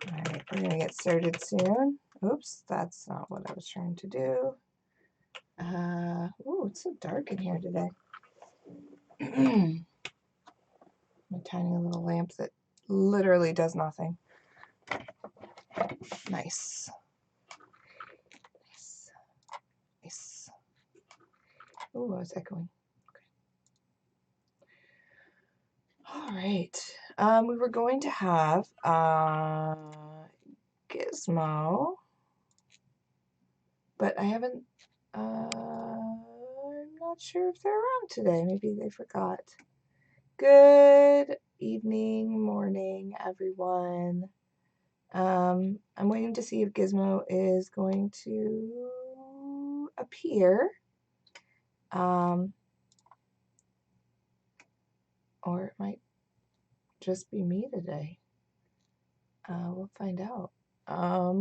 Alright, we're gonna get started soon. Oops, that's not what I was trying to do. Oh, it's so dark in here today. My tiny little lamp that literally does nothing. Nice. Nice. Nice. Oh, I was echoing. Okay. All right. We were going to have Gizmo, but I haven't. I'm not sure if they're around today. Maybe they forgot. Good evening, morning, everyone. I'm waiting to see if Gizmo is going to appear. Or it might just be me today. We'll find out. I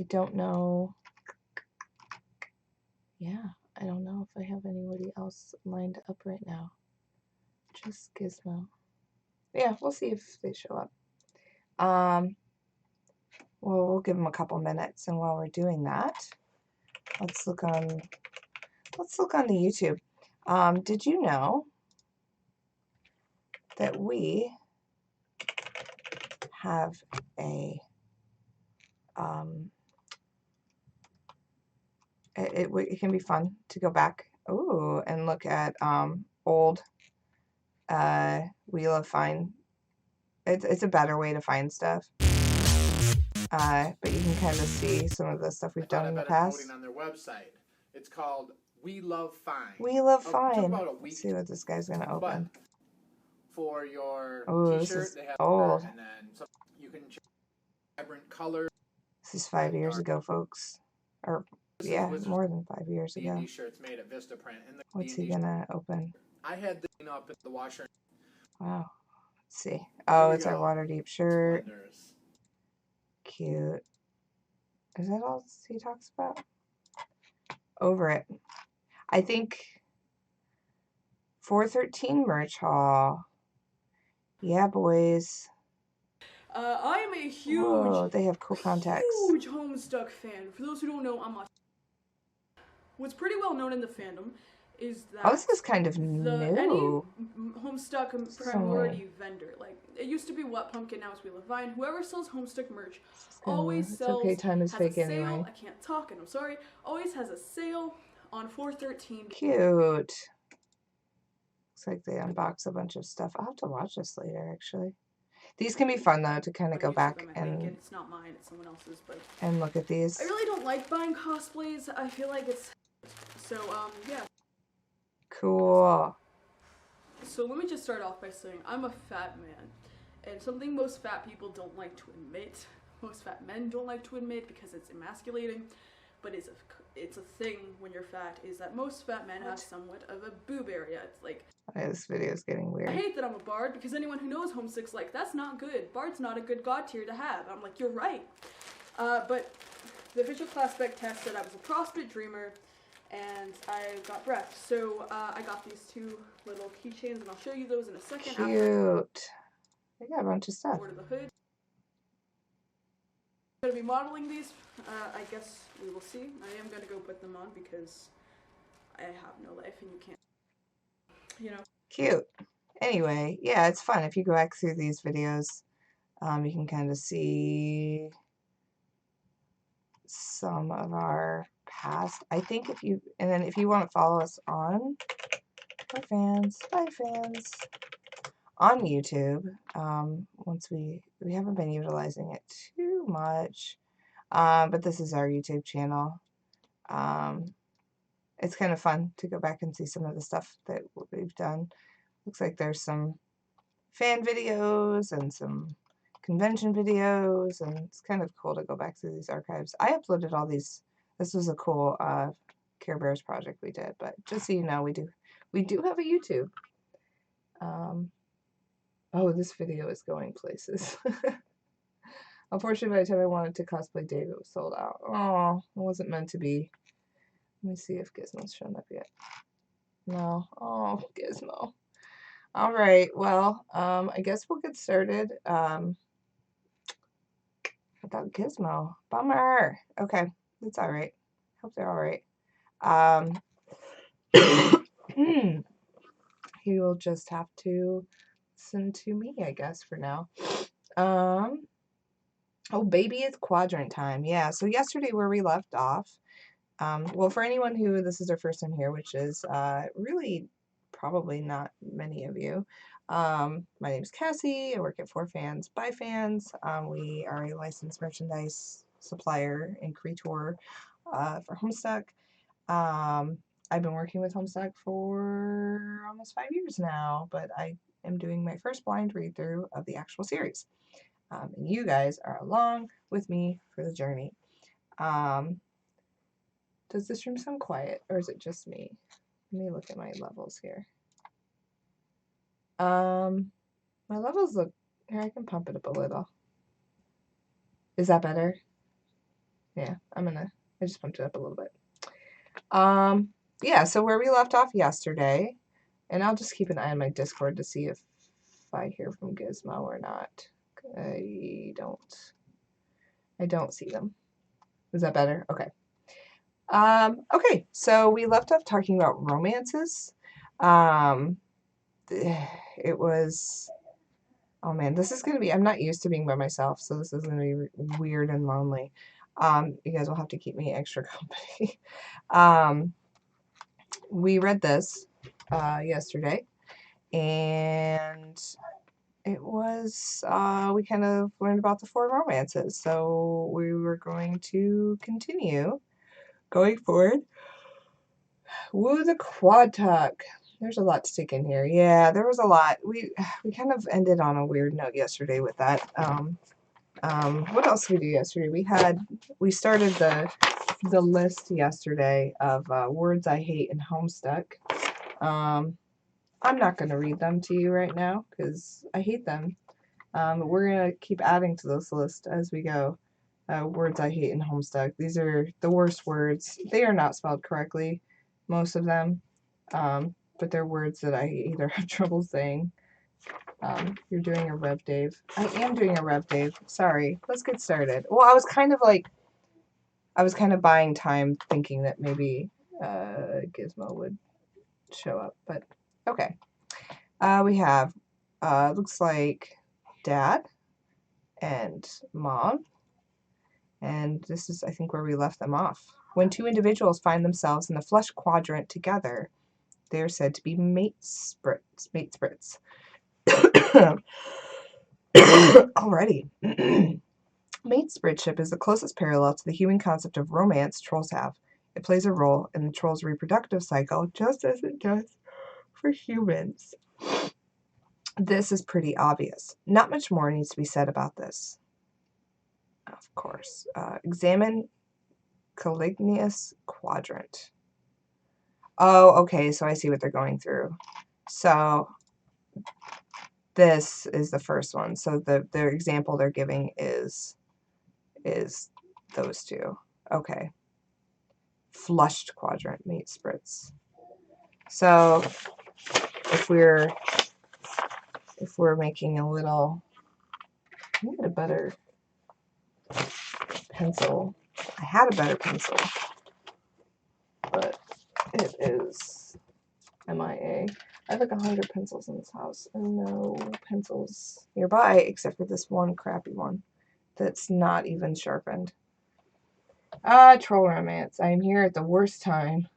don't know. Yeah, I don't know if I have anybody else lined up right now. Just Gizmo. Yeah, we'll see if they show up. Well, we'll give them a couple minutes, and while we're doing that, let's look on the YouTube. Did you know that we have a it can be fun to go back and look at old Wheel of Find. It's a better way to find stuff. But you can kind of see some of the stuff we've done in the past. On their website. It's called We Love Find. Wheel of Find. Let's see what this guy's gonna open. For your t-shirt, they have old. And then you can check vibrant colors. This is 5 years ago, folks. Or yeah, more than 5 years ago. D&D shirts made at Vistaprint. What's he gonna open? I had this up in the washer. Wow. Let's see. Oh, it's our Waterdeep shirt. Splendors. Cute. Is that all he talks about? Over it. I think 413 merch haul. Yeah, boys. I'm a huge, whoa, they have cool contacts. Huge Homestuck fan. For those who don't know, I'm a. What's pretty well known in the fandom is that this is kind of new. Any Homestuck priority vendor, like it used to be What Pumpkin, now it's Wheel of Vine. Whoever sells Homestuck merch always sells. Okay, time is fake sale, anyway. I can't talk, and I'm sorry. Always has a sale on 413. Cute. Looks like they unbox a bunch of stuff. I'll have to watch this later, actually. These can be fun though to kind of go back and it's not mine, it's someone else's, but and look at these. I really don't like buying cosplays. I feel like it's so yeah. Cool. So let me just start off by saying I'm a fat man, and something most fat people don't like to admit, most fat men don't like to admit because it's emasculating, but it's a thing when you're fat, is that most fat men have somewhat of a boob area. It's like, this video is getting weird. I hate that I'm a bard, because anyone who knows Homestuck's like, that's not good. Bard's not a good god tier to have. I'm like, you're right. But the official class spec test said I was a CrossFit dreamer, and I got breath. So I got these two little keychains, and I'll show you those in a second. Cute. They got a bunch of stuff. Over to the hood. I'm going to be modeling these. I guess we will see. I am going to go put them on because I have no life and you can't, you know. Cute. Anyway, yeah, it's fun. If you go back through these videos, you can kind of see some of our past. I think if you want to follow us on bye fans, on YouTube, once we haven't been utilizing it too much, but this is our YouTube channel. It's kind of fun to go back and see some of the stuff that we've done. Looks like there's some fan videos and some convention videos, and it's kind of cool to go back through these archives. I uploaded all these. This was a cool Care Bears project we did, but just so you know, we do have a YouTube. Oh, this video is going places. Unfortunately, by the time I wanted to cosplay Dave, it was sold out. Oh, it wasn't meant to be. Let me see if Gizmo's shown up yet. No. Oh, Gizmo. All right. Well, I guess we'll get started. without Gizmo. Bummer. Okay, that's all right. Hope they're all right. He will just have to listen to me, I guess, for now. Oh, baby, it's quadrant time. Yeah, so yesterday where we left off, well, for anyone who this is their first time here, which is really probably not many of you, my name is Cassie. I work at For Fans by Fans. We are a licensed merchandise supplier and creator for Homestuck. I've been working with Homestuck for almost 5 years now, but I am doing my first blind read through of the actual series. And you guys are along with me for the journey. Does this room sound quiet, or is it just me? Let me look at my levels here. My levels look, here, I can pump it up a little. Is that better? Yeah, I just pumped it up a little bit. Yeah, so where we left off yesterday, and I'll just keep an eye on my Discord to see if I hear from Gizmo or not. I don't see them. Is that better? Okay. Okay, so we left off talking about romances. It was, oh man, this is going to be, I'm not used to being by myself, so this is going to be weird and lonely. You guys will have to keep me extra company. We read this yesterday, and it was, we kind of learned about the 4 romances, so we were going to continue going forward. Woo, the quad talk. There's a lot to take in here. Yeah, there was a lot. We kind of ended on a weird note yesterday with that. What else did we do yesterday? We started the list yesterday of words I hate in Homestuck. I'm not going to read them to you right now because I hate them. We're going to keep adding to this list as we go. Words I hate in Homestuck. These are the worst words. They are not spelled correctly, most of them, but they're words that I either have trouble saying. You're doing a rev, Dave. I am doing a rev, Dave. Sorry. Let's get started. Well, I was kind of buying time thinking that maybe Gizmo would show up, but okay. We have, looks like Dad and Mom. And this is, I think, where we left them off. When 2 individuals find themselves in the flesh quadrant together, they are said to be mate sprits. Alrighty. Mate spritship is the closest parallel to the human concept of romance trolls have. It plays a role in the troll's reproductive cycle, just as it does for humans. This is pretty obvious. Not much more needs to be said about this. Of course. Examine Calignius quadrant. Oh, okay, so I see what they're going through. So this is the first one. So their example they're giving is those 2. Okay. Flushed quadrant, mate spritz. So if we're making a little, I need a better pencil. I had a better pencil, but it is MIA. I have like 100 pencils in this house and no pencils nearby except for this one crappy one that's not even sharpened. Troll romance. I am here at the worst time.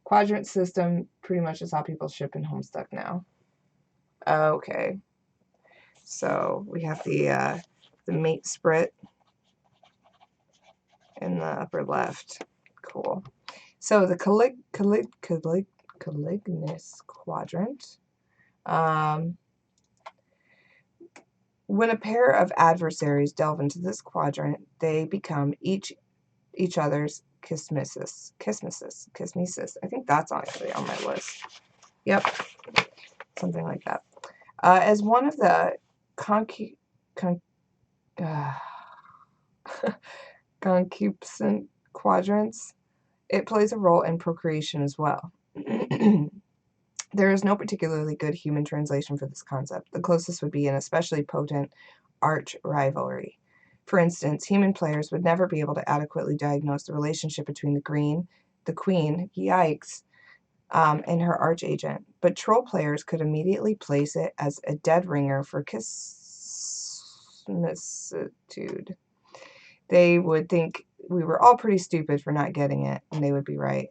Quadrant system pretty much is how people ship in Homestuck now. Okay. So we have the mate sprit in the upper left. Cool. So the Calignius quadrant. When a pair of adversaries delve into this quadrant, they become each other's kismesis. I think that's actually on my list. Yep, something like that. As one of the concupiscent quadrants, it plays a role in procreation as well. There is no particularly good human translation for this concept. The closest would be an especially potent arch rivalry. For instance, human players would never be able to adequately diagnose the relationship between the queen, yikes, and her archagent, but troll players could immediately place it as a dead ringer for kismissitude. They would think we were all pretty stupid for not getting it, and they would be right.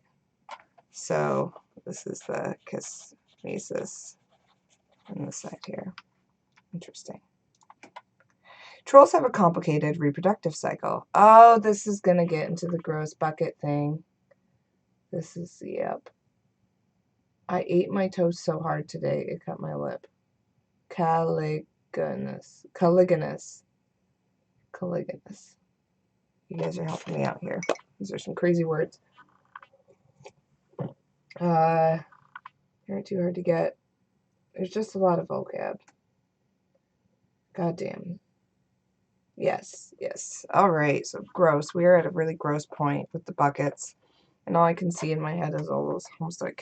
So this is the kismesis on this side here. Interesting. Trolls have a complicated reproductive cycle. Oh, this is going to get into the gross bucket thing. This is, yep. I ate my toast so hard today, it cut my lip. Caligonous. You guys are helping me out here. These are some crazy words. They're too hard to get. There's just a lot of vocab. Goddamn. Yes. All right, so gross. We are at a really gross point with the buckets. And all I can see in my head is all those Homestuck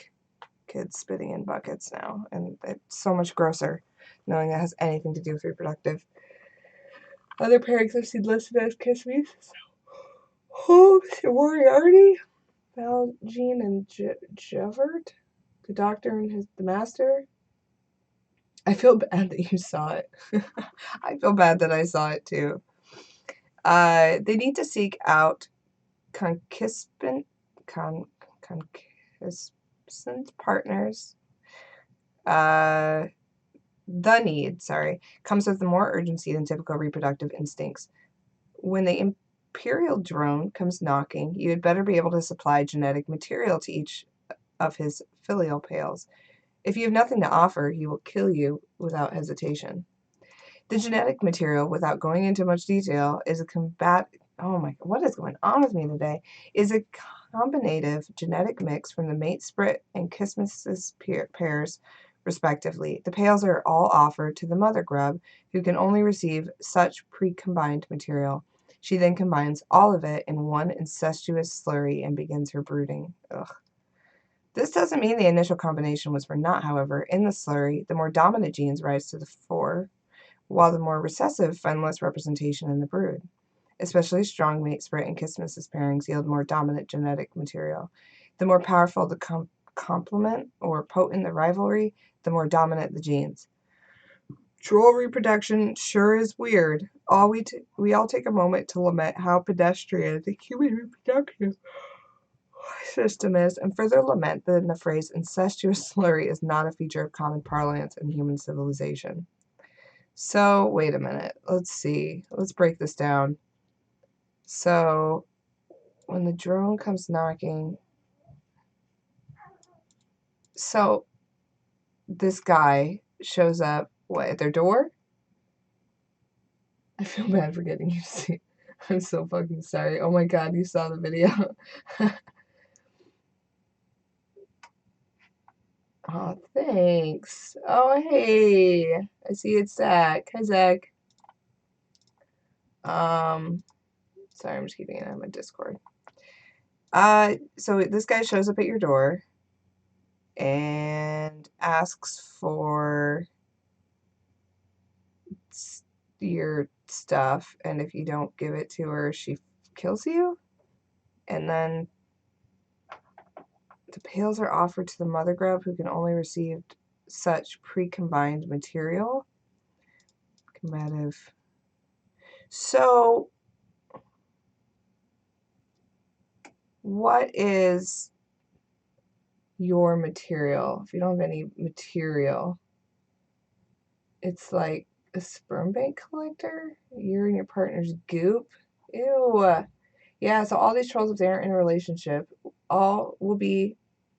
kids spitting in buckets now. And it's so much grosser knowing that has anything to do with reproductive. Other pairings I've seen listed as kisses. Holmes, Moriarty, Valjean, and Javert. The doctor and the master. I feel bad that you saw it. I feel bad that I saw it too. They need to seek out concupiscent partners. The need, comes with more urgency than typical reproductive instincts. When the imperial drone comes knocking, you had better be able to supply genetic material to each of his filial pales. If you have nothing to offer, he will kill you without hesitation. The genetic material, without going into much detail, is a oh my, what is going on with me today? Is a combinative genetic mix from the mate sprit and kismesis pairs, respectively. The pales are all offered to the mother grub, who can only receive such pre-combined material. She then combines all of it in one incestuous slurry and begins her brooding. Ugh. This doesn't mean the initial combination was for naught, however. In the slurry, the more dominant genes rise to the fore, while the more recessive find less representation in the brood. Especially strong mate sprit and kismesis pairings yield more dominant genetic material. The more powerful the complement or potent the rivalry, the more dominant the genes. Troll reproduction sure is weird. We all take a moment to lament how pedestrian the human reproductive system is, and further lament that the phrase incestuous slurry is not a feature of common parlance in human civilization. So, wait a minute. Let's see. Let's break this down. So, when the drone comes knocking, so this guy shows up, at their door? I feel bad for getting you to see. I'm so fucking sorry. Oh my god, you saw the video. Oh, thanks. Oh, hey. I see it's Zach. Hi, Zach. Sorry, I'm just keeping it on my Discord. So this guy shows up at your door and asks for your stuff, and if you don't give it to her, she kills you. And then the pales are offered to the mother grub, who can only receive such pre-combined material. Combative. So, what is your material? If you don't have any material, it's like a sperm bank collector. You're in your partner's goop. Ew. Yeah, so all these trolls, if they aren't in a relationship, all will be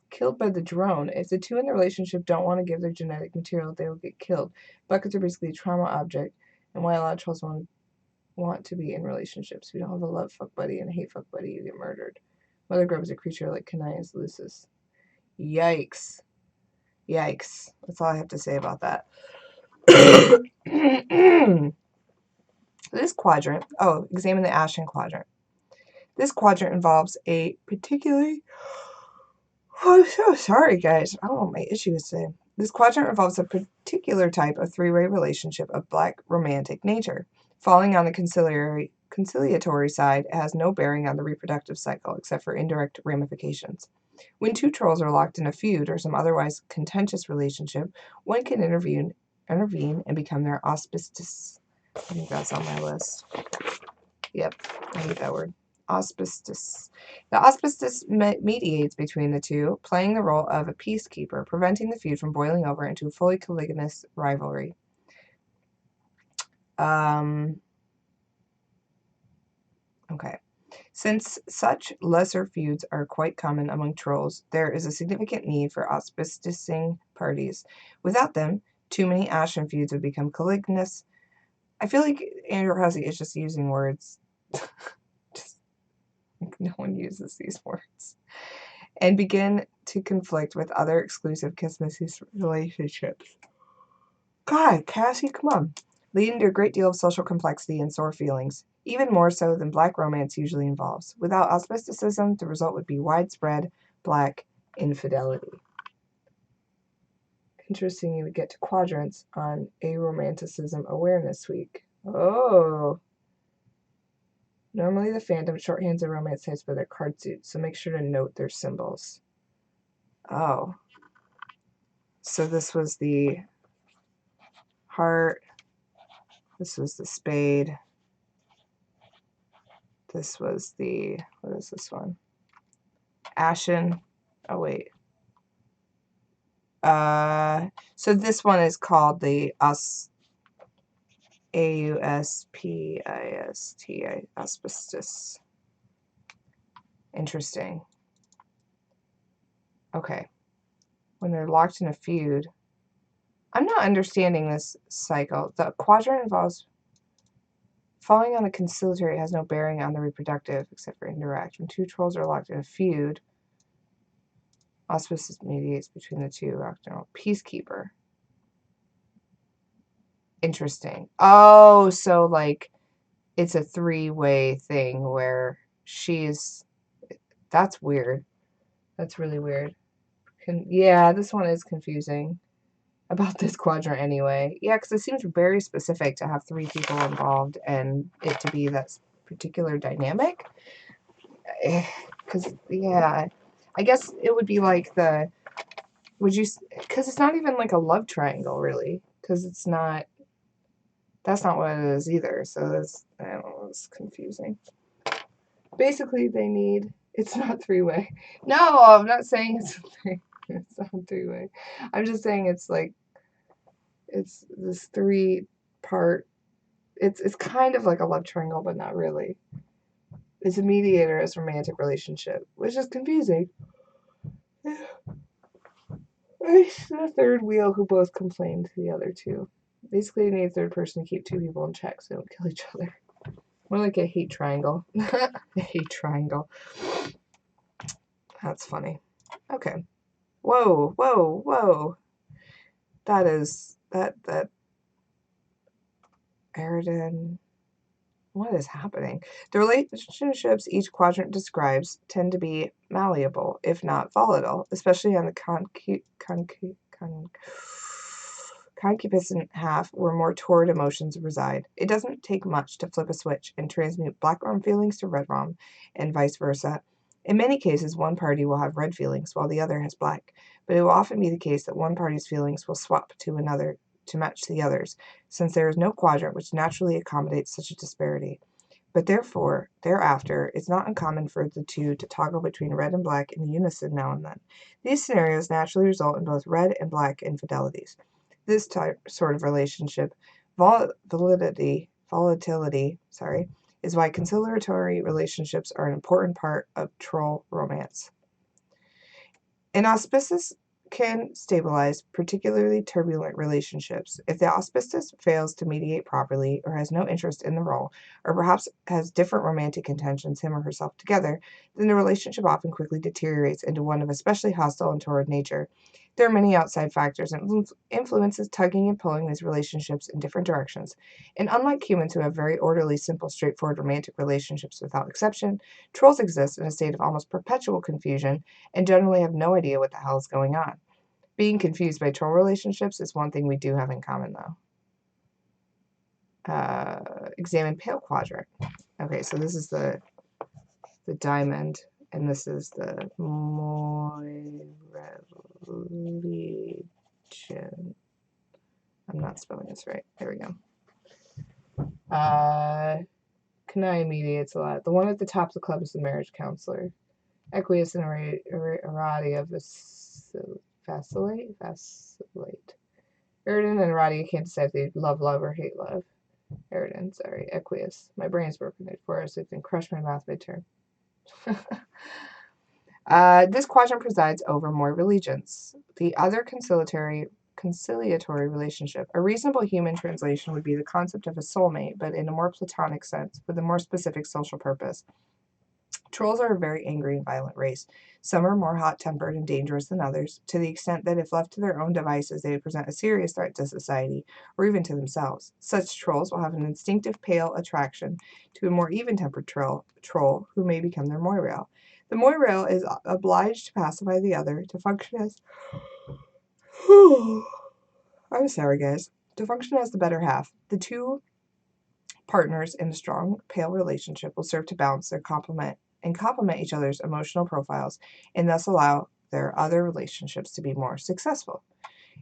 killed by the drone. If the two in the relationship don't want to give their genetic material, they will get killed. Buckets are basically a trauma object, and why a lot of trolls want to be in relationships. If you don't have a love fuck buddy and a hate fuck buddy, you get murdered. Mother grub is a creature like Canias lucis. Yikes. Yikes. That's all I have to say about that. This quadrant, examine the Ashen quadrant. This quadrant involves a particularly, I'm so sorry guys, I don't know what my issue is today. This quadrant involves a particular type of three-way relationship of black romantic nature, falling on the conciliary conciliatory side, it has no bearing on the reproductive cycle except for indirect ramifications. When two trolls are locked in a feud or some otherwise contentious relationship, one can intervene and become their auspicious. I think that's on my list. Yep, I hate that word. Auspicious. The auspicious mediates between the two, playing the role of a peacekeeper, preventing the feud from boiling over into a fully caliginous rivalry. Okay. Since such lesser feuds are quite common among trolls, there is a significant need for auspicing parties. Without them, too many ashen feuds would become caliginous. I feel like Andrew Hussey is just using words. Just, no one uses these words. And begin to conflict with other exclusive kisses relationships. God, Cassie, come on. Leading to a great deal of social complexity and sore feelings, even more so than black romance usually involves. Without auspicism, the result would be widespread black infidelity. Interesting you would get to quadrants on Aromanticism Awareness Week. Oh. Normally the fandom shorthands the romance types by their card suits, so make sure to note their symbols. Oh. So this was the heart. This was the spade. This was the, what is this one? Ashen. Oh, wait. So this one is called the Auspicious. Auspicious. Interesting. Okay. When they're locked in a feud. I'm not understanding this cycle. The quadrant involves falling on the conciliatory. It has no bearing on the reproductive, except for indirect. When two trolls are locked in a feud, auspices mediates between the two. Peacekeeper. Interesting. Oh, so like it's a three-way thing where that's weird. That's really weird. Yeah, this one is confusing about this quadrant anyway. Yeah, because it seems very specific to have three people involved and it to be that particular dynamic. Because, yeah, I guess it would be like because it's not even like a love triangle, really. Because that's not what it is either. So I don't know, it's confusing. Basically, it's not three-way. No, I'm not saying it's not three-way. I'm just saying it's this three-part, it's kind of like a love triangle, but not really. It's a mediator as romantic relationship, which is confusing. It's the third wheel who both complain to the other two. Basically, you need a third person to keep two people in check so they don't kill each other. More like a hate triangle. A hate triangle. That's funny. Okay. Whoa, whoa, whoa. That Aridin. What is happening? The relationships each quadrant describes tend to be malleable, if not volatile, especially on the concupiscent half where more torrid emotions reside. It doesn't take much to flip a switch and transmute black rom feelings to red rom, and vice versa. In many cases, one party will have red feelings while the other has black, but it will often be the case that one party's feelings will swap to another to match the others, since there is no quadrant which naturally accommodates such a disparity. But therefore, thereafter, it's not uncommon for the two to toggle between red and black in unison now and then. These scenarios naturally result in both red and black infidelities. This sort of relationship volatility, is why conciliatory relationships are an important part of troll romance. An auspicious can stabilize particularly turbulent relationships. If the auspicious fails to mediate properly or has no interest in the role, or perhaps has different romantic intentions him or herself together, then the relationship often quickly deteriorates into one of especially hostile and torrid nature. There are many outside factors and influences tugging and pulling these relationships in different directions. And unlike humans who have very orderly, simple, straightforward romantic relationships without exception, trolls exist in a state of almost perpetual confusion and generally have no idea what the hell is going on. Being confused by troll relationships is one thing we do have in common, though. Examine pale quadrant. Okay, so this is the diamond, and this is the Legion. I'm not spelling this right. There we go. Kanai mediates a lot. The one at the top of the club is the marriage counselor. Equius and Aradia vacillate. Eridan and Aradia can't decide if they love or hate love. Eridan, sorry. Equius. My brain's broken. It for us. It can crush my mouth midterm. This quadrant presides over more religions. The other conciliatory relationship. A reasonable human translation would be the concept of a soulmate, but in a more platonic sense, with a more specific social purpose. Trolls are a very angry and violent race. Some are more hot-tempered and dangerous than others, to the extent that if left to their own devices, they would present a serious threat to society, or even to themselves. Such trolls will have an instinctive pale attraction to a more even-tempered troll who may become their moirail. The moirail is obliged to pacify the other, to function as... I'm sorry, guys. To function as the better half. The two partners in a strong, pale relationship will serve to balance their complement each other's emotional profiles, and thus allow their other relationships to be more successful.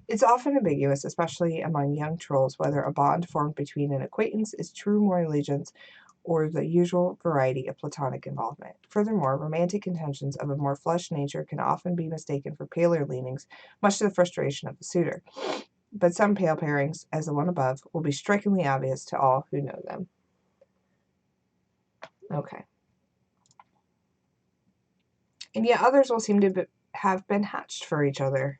It's often ambiguous, especially among young trolls, whether a bond formed between an acquaintance is true more allegiance or the usual variety of platonic involvement. Furthermore, romantic intentions of a more flushed nature can often be mistaken for paler leanings, much to the frustration of the suitor. But some pale pairings, as the one above, will be strikingly obvious to all who know them. Okay. And yet others will seem to have been hatched for each other.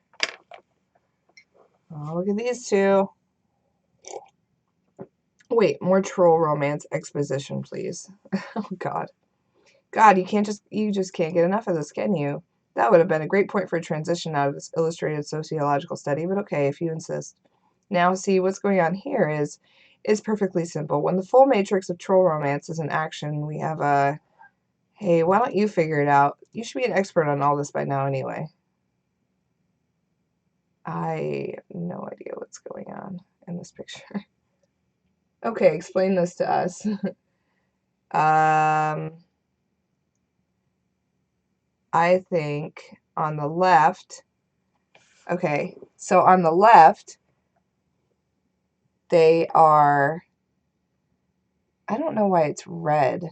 Oh, look at these two. Wait, more troll romance exposition, please. Oh, God. God, you just can't get enough of this, can you? That would have been a great point for a transition out of this illustrated sociological study, but okay, if you insist. Now, see, what's going on here is perfectly simple. When the full matrix of troll romance is in action, we have a, hey, why don't you figure it out? You should be an expert on all this by now anyway. I have no idea what's going on in this picture. Okay, explain this to us. I think on the left, okay, so on the left, they are, I don't know why it's red,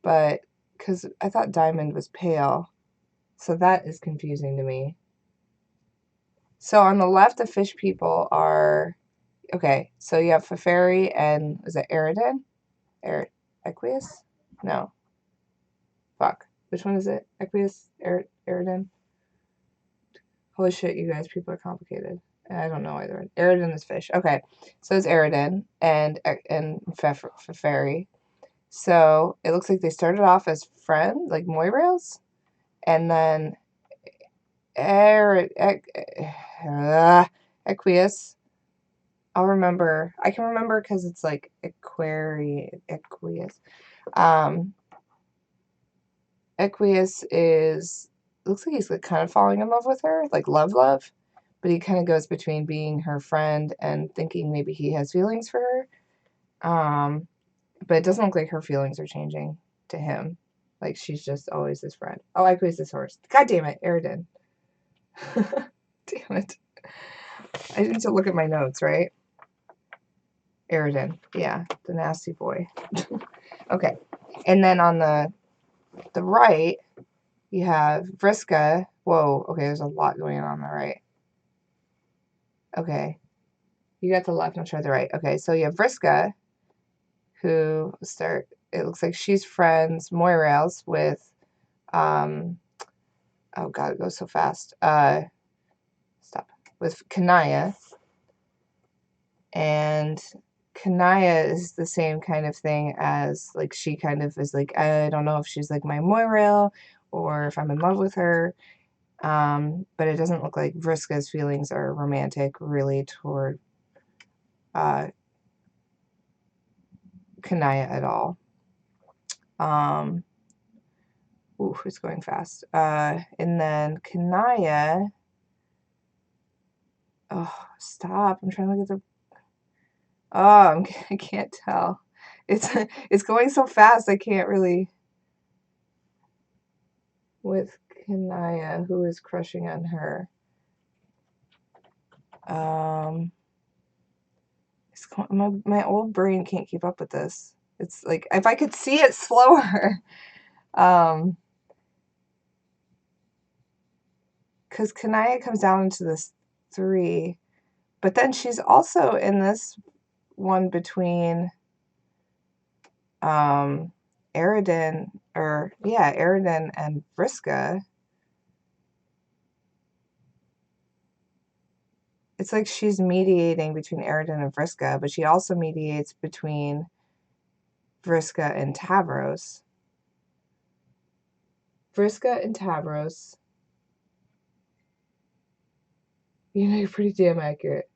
but, because I thought diamond was pale, so that is confusing to me. So on the left, the fish people are, okay, so you have Feferi and, is it Eridan? Equius? No. Fuck. Which one is it? Equius? Eridan? Holy shit, you guys, people are complicated. I don't know either. Eridan is fish. Okay, so it's Eridan and Feferi. So it looks like they started off as friends, like moirails, and then Equius. I'll remember. I can remember because it's like Equius. Equius looks like he's like kind of falling in love with her, like love, but he kind of goes between being her friend and thinking maybe he has feelings for her. But it doesn't look like her feelings are changing to him. Like she's just always his friend. Oh, Equius is horse. God damn it, Eridan. Damn it. I need to look at my notes, right? Eridan. Yeah, the nasty boy. Okay. And then on the right, you have Vriska. Whoa, okay, there's a lot going on the right. Okay. You got the left, I'll try the right. Okay, so you have Vriska, who it looks like she's friends, moirails, with, oh God, it goes so fast. Stop. With Kanaya. And Kanaya is the same kind of thing as, like, she kind of is like, I don't know if she's like my moirail or if I'm in love with her. But it doesn't look like Vriska's feelings are romantic really toward Kanaya at all. Ooh, it's going fast. And then Kanaya, oh, stop. I'm trying to look at the, oh, I can't tell. it's going so fast I can't really. With Kanaya, who is crushing on her. My old brain can't keep up with this. It's like if I could see it slower. Because Kanaya comes down into this 3, but then she's also in this one between Aridin and Vriska. It's like she's mediating between Aridin and Vriska, but she also mediates between Vriska and Tavros. Vriska and Tavros. You know, you're pretty damn accurate.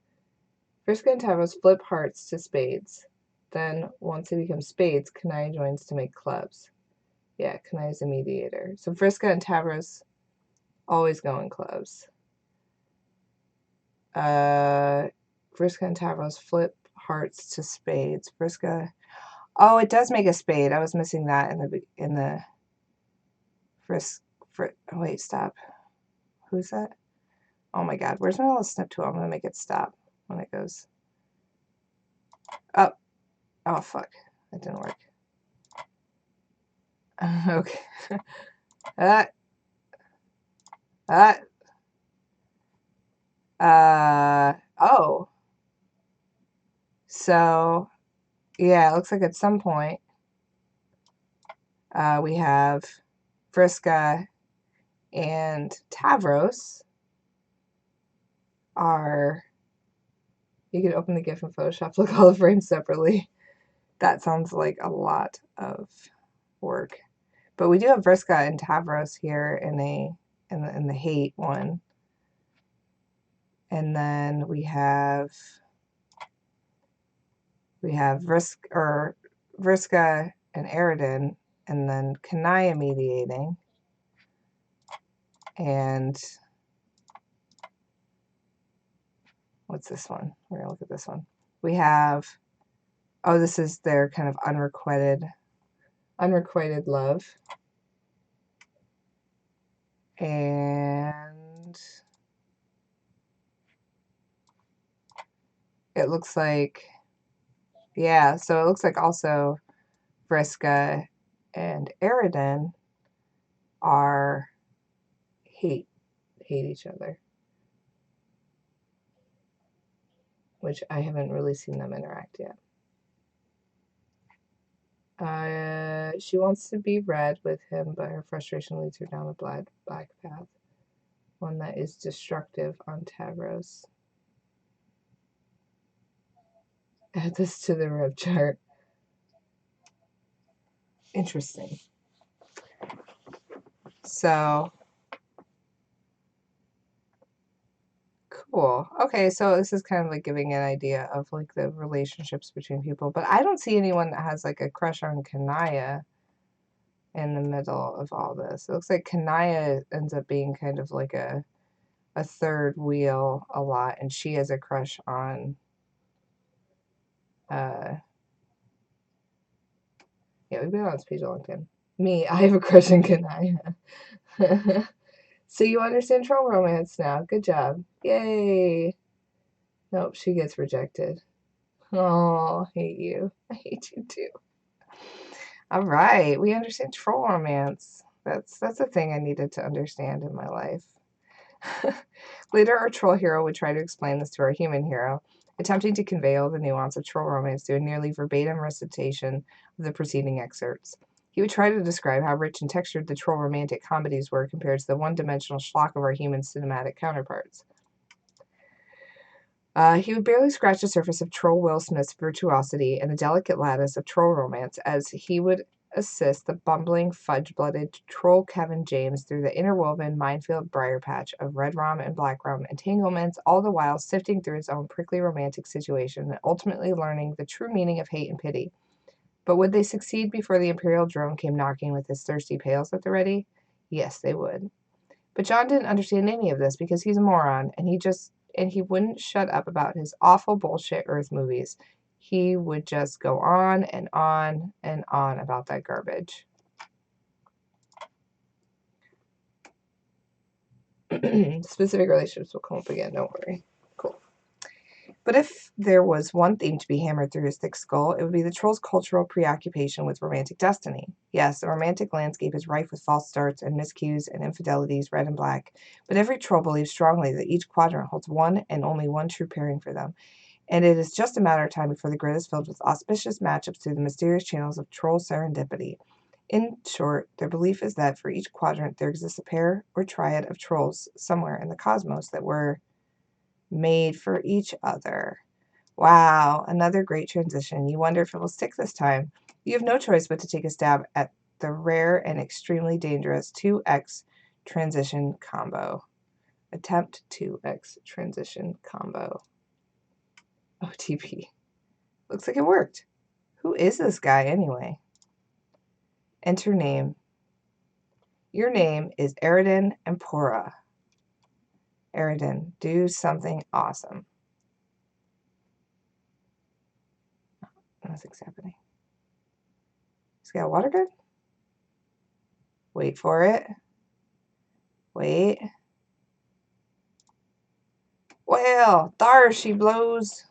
Vriska and Tavros flip hearts to spades. Then, once they become spades, Kanai joins to make clubs. Yeah, Kanai is a mediator. So Vriska and Tavros always go in clubs. Vriska and Tavros flip hearts to spades. Vriska. Oh, it does make a spade. I was missing that in the oh, wait, stop. Who's that? Oh my god, where's my little snip tool? I'm gonna make it stop when it goes up. Oh fuck, that didn't work. Okay. Oh. So, yeah, it looks like at some point we have Vriska and Tavros are. You can open the GIF in Photoshop, look all the frames separately. That sounds like a lot of work. But we do have Vriska and Tavros here in the hate one. And then we have Vriska and Aridin, and then Kanaya mediating. And what's this one? We're gonna look at this one. We have, oh, this is their kind of unrequited love. And it looks like, yeah, so it looks like also Vriska and Aridin are hate each other, which I haven't really seen them interact yet. She wants to be red with him, but her frustration leads her down a black path, one that is destructive on Tavros. Add this to the rev chart. Interesting. So, cool. Okay, so this is kind of like giving an idea of like the relationships between people, but I don't see anyone that has like a crush on Kanaya in the middle of all this. It looks like Kanaya ends up being kind of like a third wheel a lot, and she has a crush on yeah, we've been on this page a long time. Me, I have a crush on Kanaya. So you understand troll romance now. Good job. Yay. Nope, she gets rejected. Oh, I hate you. I hate you too. All right, we understand troll romance. That's a thing I needed to understand in my life. Later, our troll hero would try to explain this to our human hero, attempting to convey all the nuance of troll romance through a nearly verbatim recitation of the preceding excerpts. He would try to describe how rich and textured the troll romantic comedies were compared to the one-dimensional schlock of our human cinematic counterparts. He would barely scratch the surface of troll Will Smith's virtuosity and the delicate lattice of troll romance as he would assist the bumbling, fudge-blooded troll Kevin James through the interwoven minefield briar patch of red rom and black rom entanglements, all the while sifting through his own prickly romantic situation and ultimately learning the true meaning of hate and pity. But would they succeed before the Imperial drone came knocking with his thirsty pails at the ready? Yes, they would. But John didn't understand any of this because he's a moron, and he wouldn't shut up about his awful bullshit Earth movies. he would just go on and on and on about that garbage. Specific relationships will come up again, don't worry. Cool. But if there was one theme to be hammered through his thick skull, it would be the troll's cultural preoccupation with romantic destiny. Yes, the romantic landscape is rife with false starts and miscues and infidelities, red and black, but every troll believes strongly that each quadrant holds one and only one true pairing for them, and it is just a matter of time before the grid is filled with auspicious matchups through the mysterious channels of troll serendipity. In short, their belief is that for each quadrant there exists a pair or triad of trolls somewhere in the cosmos that were made for each other. Wow, another great transition. You wonder if it will stick this time. You have no choice but to take a stab at the rare and extremely dangerous 2x transition combo. Attempt 2x transition combo. OTP. Looks like it worked. Who is this guy anyway? Enter name. Your name is Eridan Empora. Eridan, do something awesome. Nothing's happening. He's got a water gun? Wait for it. Wait. Well, there she blows.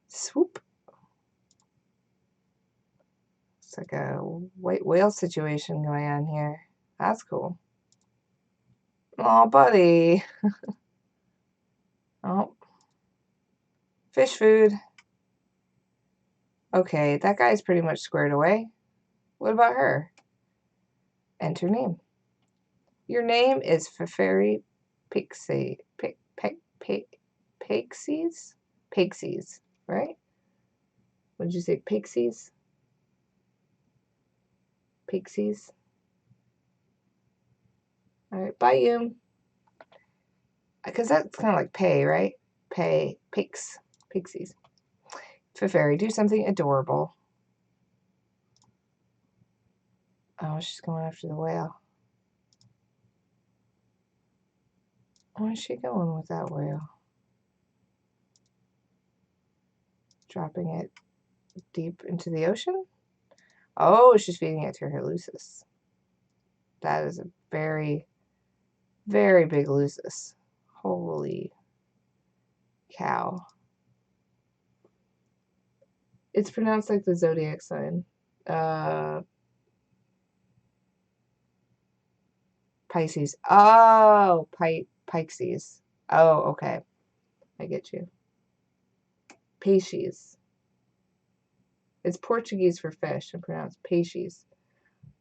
Swoop. It's like a white whale situation going on here. That's cool. Oh, buddy. Oh. Fish food. Okay, that guy's pretty much squared away. What about her? Enter name. Your name is Fairy Pixie. Pixies? Pixies, right? What did you say? Pixies? Pixies. All right, bye, you. Because that's kind of like pay, right? Pay, pixies. Fairy, do something adorable. Oh, she's going after the whale. Where's she going with that whale? Dropping it deep into the ocean? Oh, she's feeding it to her Lucis. That is a very, very big Lucis. Holy cow. It's pronounced like the zodiac sign. Pisces. Oh, Pisces. Oh, okay. I get you. Peixes. It's Portuguese for fish and pronounced peixes.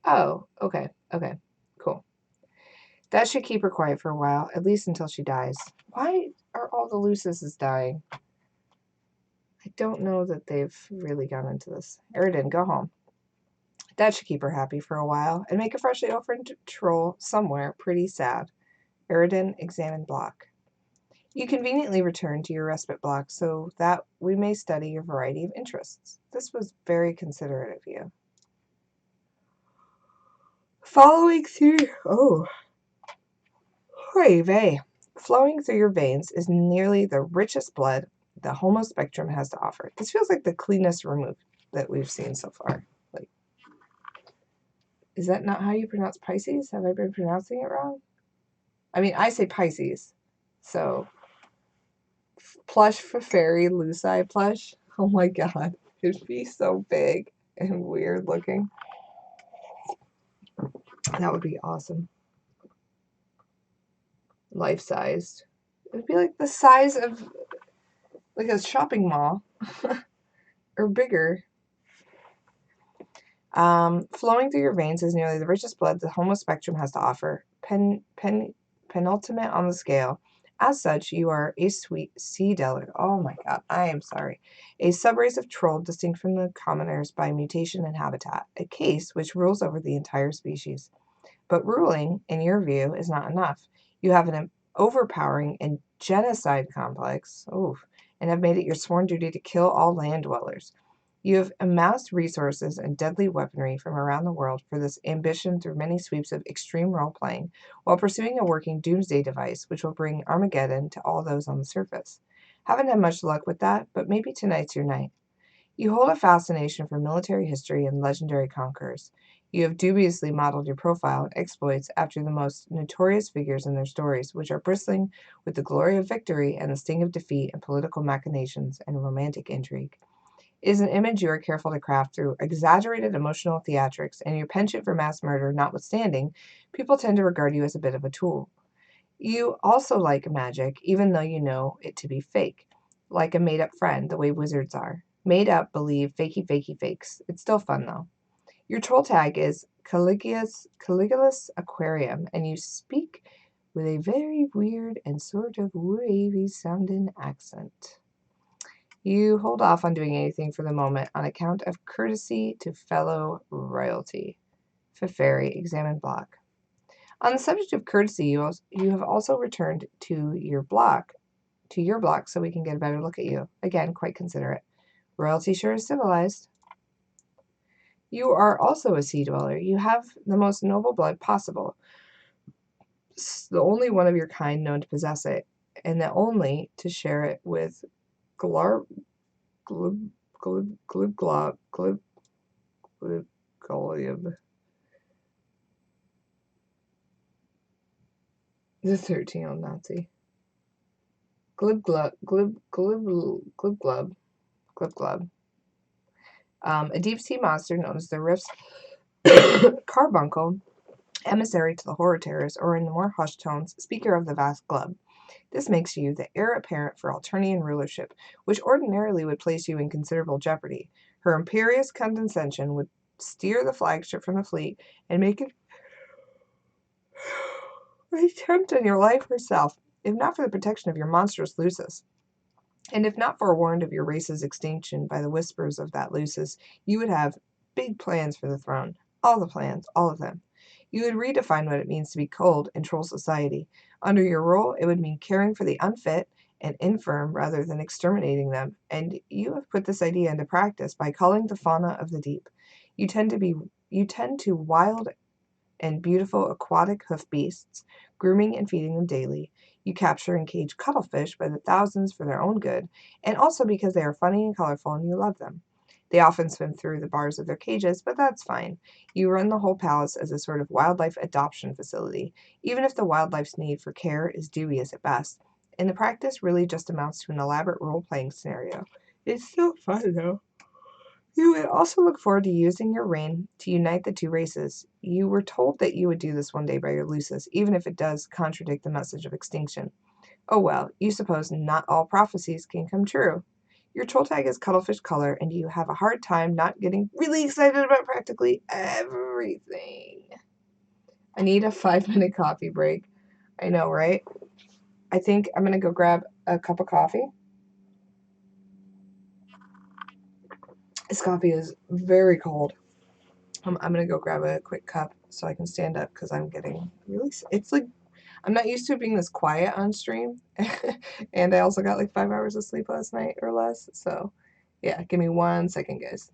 Oh, okay. Okay. Cool. That should keep her quiet for a while, at least until she dies. Why are all the Lucises dying? I don't know that they've really gone into this. Eridan, go home. That should keep her happy for a while and make a freshly opened troll somewhere pretty sad. Eridan, examine block. You conveniently return to your respite block so that we may study your variety of interests. This was very considerate of you. Flowing through your veins is nearly the richest blood the Homo spectrum has to offer. This feels like the cleanest remove that we've seen so far. Like, is that not how you pronounce Pisces? Have I been pronouncing it wrong? I mean, I say Pisces, so plush for fairy Luci plush. Oh my god, it'd be so big and weird looking. That would be awesome. Life-sized. It'd be like the size of like a shopping mall or bigger. Flowing through your veins is nearly the richest blood the Homo spectrum has to offer. Penultimate on the scale. As such, you are a sweet sea deluge. Oh my god, I am sorry. A subrace of troll distinct from the commoners by mutation and habitat. A case which rules over the entire species. But ruling, in your view, is not enough. You have an overpowering and genocide complex, and have made it your sworn duty to kill all land dwellers. You have amassed resources and deadly weaponry from around the world for this ambition through many sweeps of extreme role-playing, while pursuing a working doomsday device which will bring Armageddon to all those on the surface. Haven't had much luck with that, but maybe tonight's your night. You hold a fascination for military history and legendary conquerors. You have dubiously modeled your profile and exploits after the most notorious figures in their stories, which are bristling with the glory of victory and the sting of defeat and political machinations and romantic intrigue. It is an image you are careful to craft through exaggerated emotional theatrics, and your penchant for mass murder notwithstanding, people tend to regard you as a bit of a tool. You also like magic, even though you know it to be fake. Like a made up friend, the way wizards are. Made up, believe, fakey, fakey fakes. It's still fun, though. Your troll tag is Caligula's Aquarium, and you speak with a very weird and sort of wavy sounding accent. You hold off on doing anything for the moment on account of courtesy to fellow royalty. Feferi, examine block. On the subject of courtesy, you have also returned to your block, so we can get a better look at you. Again, quite considerate. Royalty sure is civilized. You are also a sea dweller. You have the most noble blood possible, the only one of your kind known to possess it, and the only to share it with Glar, Glub, Glub, Glub, Glob, Glub, Glub, Glub, the 13-year-old Nazi. Glib, Glub, Glib, Glib, Glib, Glub, Glib, Glub. A deep-sea monster known as the Rift's carbuncle, emissary to the horror terrors, or in the more hushed tones, speaker of the vast glub. This makes you the heir apparent for Alternian rulership, which ordinarily would place you in considerable jeopardy. Her imperious condescension would steer the flagship from the fleet and make it attempt on your life herself, if not for the protection of your monstrous Lucis. And if not forewarned of your race's extinction by the whispers of that Lucis, you would have big plans for the throne. All the plans, all of them. You would redefine what it means to be cold in troll society. Under your rule, it would mean caring for the unfit and infirm rather than exterminating them, and you have put this idea into practice by culling the fauna of the deep. You tend to wild and beautiful aquatic hoof beasts, grooming and feeding them daily. You capture and cage cuttlefish by the thousands for their own good, and also because they are funny and colorful and you love them. They often swim through the bars of their cages, but that's fine. You run the whole palace as a sort of wildlife adoption facility, even if the wildlife's need for care is dubious at best. And the practice really just amounts to an elaborate role-playing scenario. It's still fun, though. You would also look forward to using your reign to unite the two races. You were told that you would do this one day by your Lucis, even if it does contradict the message of extinction. Oh well, you suppose not all prophecies can come true. Your troll tag is cuttlefish color, and you have a hard time not getting really excited about practically everything. I need a 5-minute coffee break. I know, right? I think I'm going to go grab a cup of coffee. This coffee is very cold. I'm going to go grab a quick cup so I can stand up because I'm getting really, it's like, I'm not used to being this quiet on stream. And I also got like 5 hours of sleep last night or less. So yeah, give me 1 second, guys.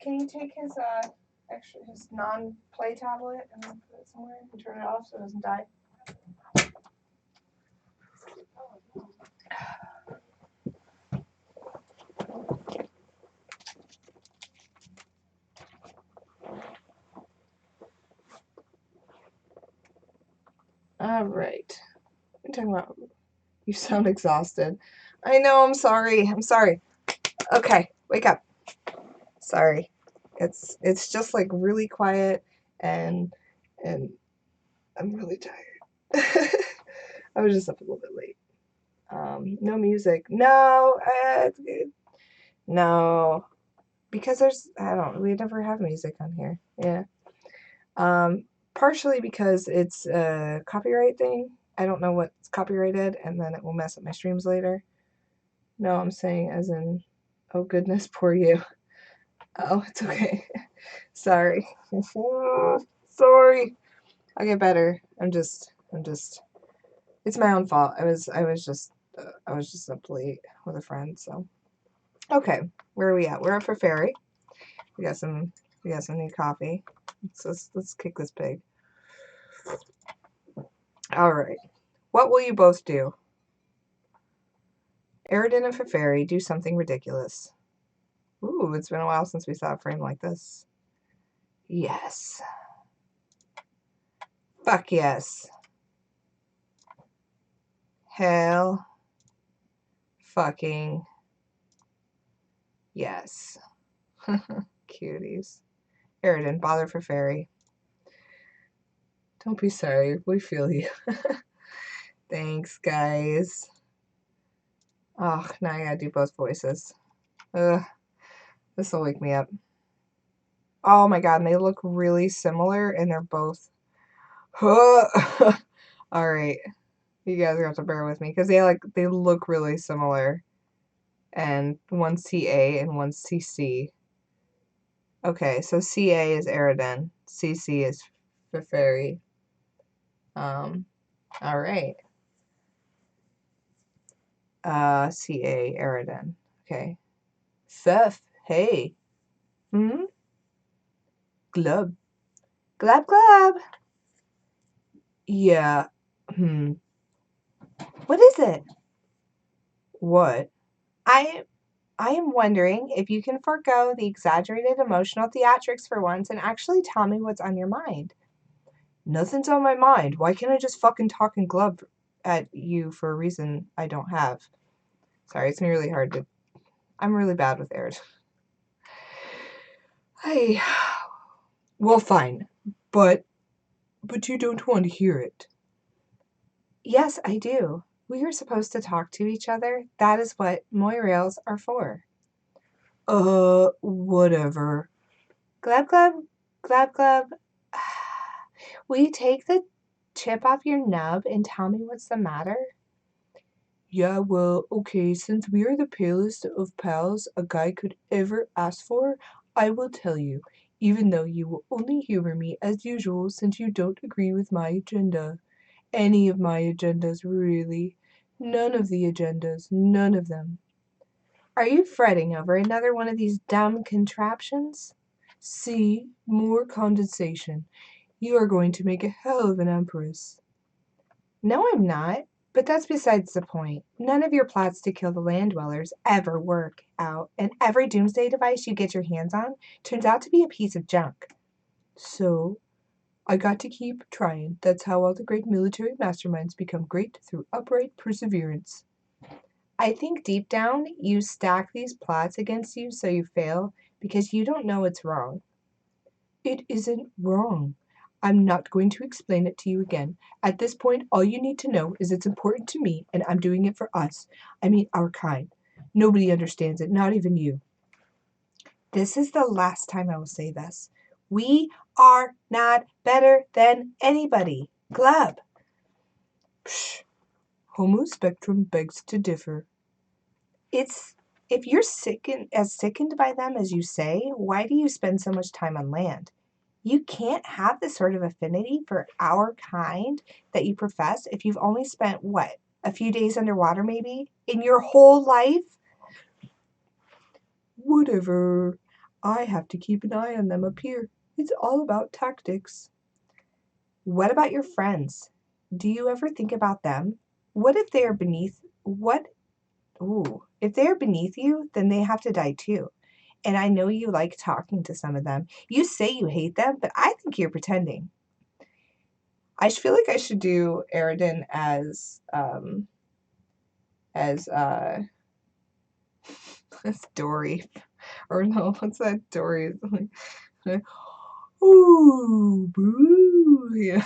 can you take his his non-play tablet and put it somewhere and turn it off so it doesn't die? All right. I'm talking about. You sound exhausted. I know. I'm sorry. I'm sorry. Okay, wake up. Sorry. It's just like really quiet and I'm really tired. I was just up a little bit late. No music. No. No. Because we never have music on here. Yeah. Partially because it's a copyright thing. I don't know what's copyrighted, and then it will mess up my streams later. No, I'm saying as in, oh goodness, poor you. Oh, it's okay. Sorry. Sorry. I'll get better. I'm just. It's my own fault. I was just up late with a friend. So, okay, where are we at? We're up for Fairy. We got some new coffee. Let's kick this pig. All right. What will you both do? Aridin and Fairy do something ridiculous. Ooh, it's been a while since we saw a frame like this. Yes. Fuck yes. Hell fucking yes. Cuties. Aridin, bother for Fairy. Don't be sorry. We feel you. Thanks, guys. Oh, now I gotta do both voices. Ugh. This will wake me up. Oh my god, and they look really similar, and they're both... Alright. You guys are gonna have to bear with me, because they look really similar. And one's CA and one's CC. Okay, so CA is Aridin. CC is Fairy. Alright. CA, Aridin. Okay. Fef, hey. Hmm? Glub. Glab glab. Yeah. What is it? What? I am wondering if you can forego the exaggerated emotional theatrics for once and actually tell me what's on your mind. Nothing's on my mind. Why can't I just fucking talk and glub at you for a reason I don't have? Sorry, it's really hard to... I'm really bad with airs. Well, fine. But you don't want to hear it. Yes, I do. We are supposed to talk to each other. That is what moirails are for. Whatever. Glab glab, glab glab. Will you take the chip off your nub and tell me what's the matter? Yeah, well, okay, since we are the palest of pals a guy could ever ask for, I will tell you, even though you will only humor me as usual since you don't agree with my agenda. Any of my agendas, really. None of the agendas, none of them. Are you fretting over another one of these dumb contraptions? See, more condensation. You are going to make a hell of an empress. No, I'm not. But that's besides the point. None of your plots to kill the land dwellers ever work out, and every doomsday device you get your hands on turns out to be a piece of junk. So, I got to keep trying. That's how all the great military masterminds become great, through upright perseverance. I think deep down, you stack these plots against you so you fail because you don't know it's wrong. It isn't wrong. I'm not going to explain it to you again. At this point, all you need to know is it's important to me, and I'm doing it for us. I mean, our kind. Nobody understands it, not even you. This is the last time I will say this. We are not better than anybody. Glub. Psh. Homo spectrum begs to differ. If you're as sickened by them as you say, why do you spend so much time on land? You can't have the sort of affinity for our kind that you profess if you've only spent, what, a few days underwater maybe, in your whole life? Whatever. I have to keep an eye on them up here. It's all about tactics. What about your friends? Do you ever think about them? What if they are beneath if they are beneath you, then they have to die too. And I know you like talking to some of them. You say you hate them, but I think you're pretending. I feel like I should do Aridin as as Dory. Or no, what's that Dory? Like, ooh, boo. Yeah.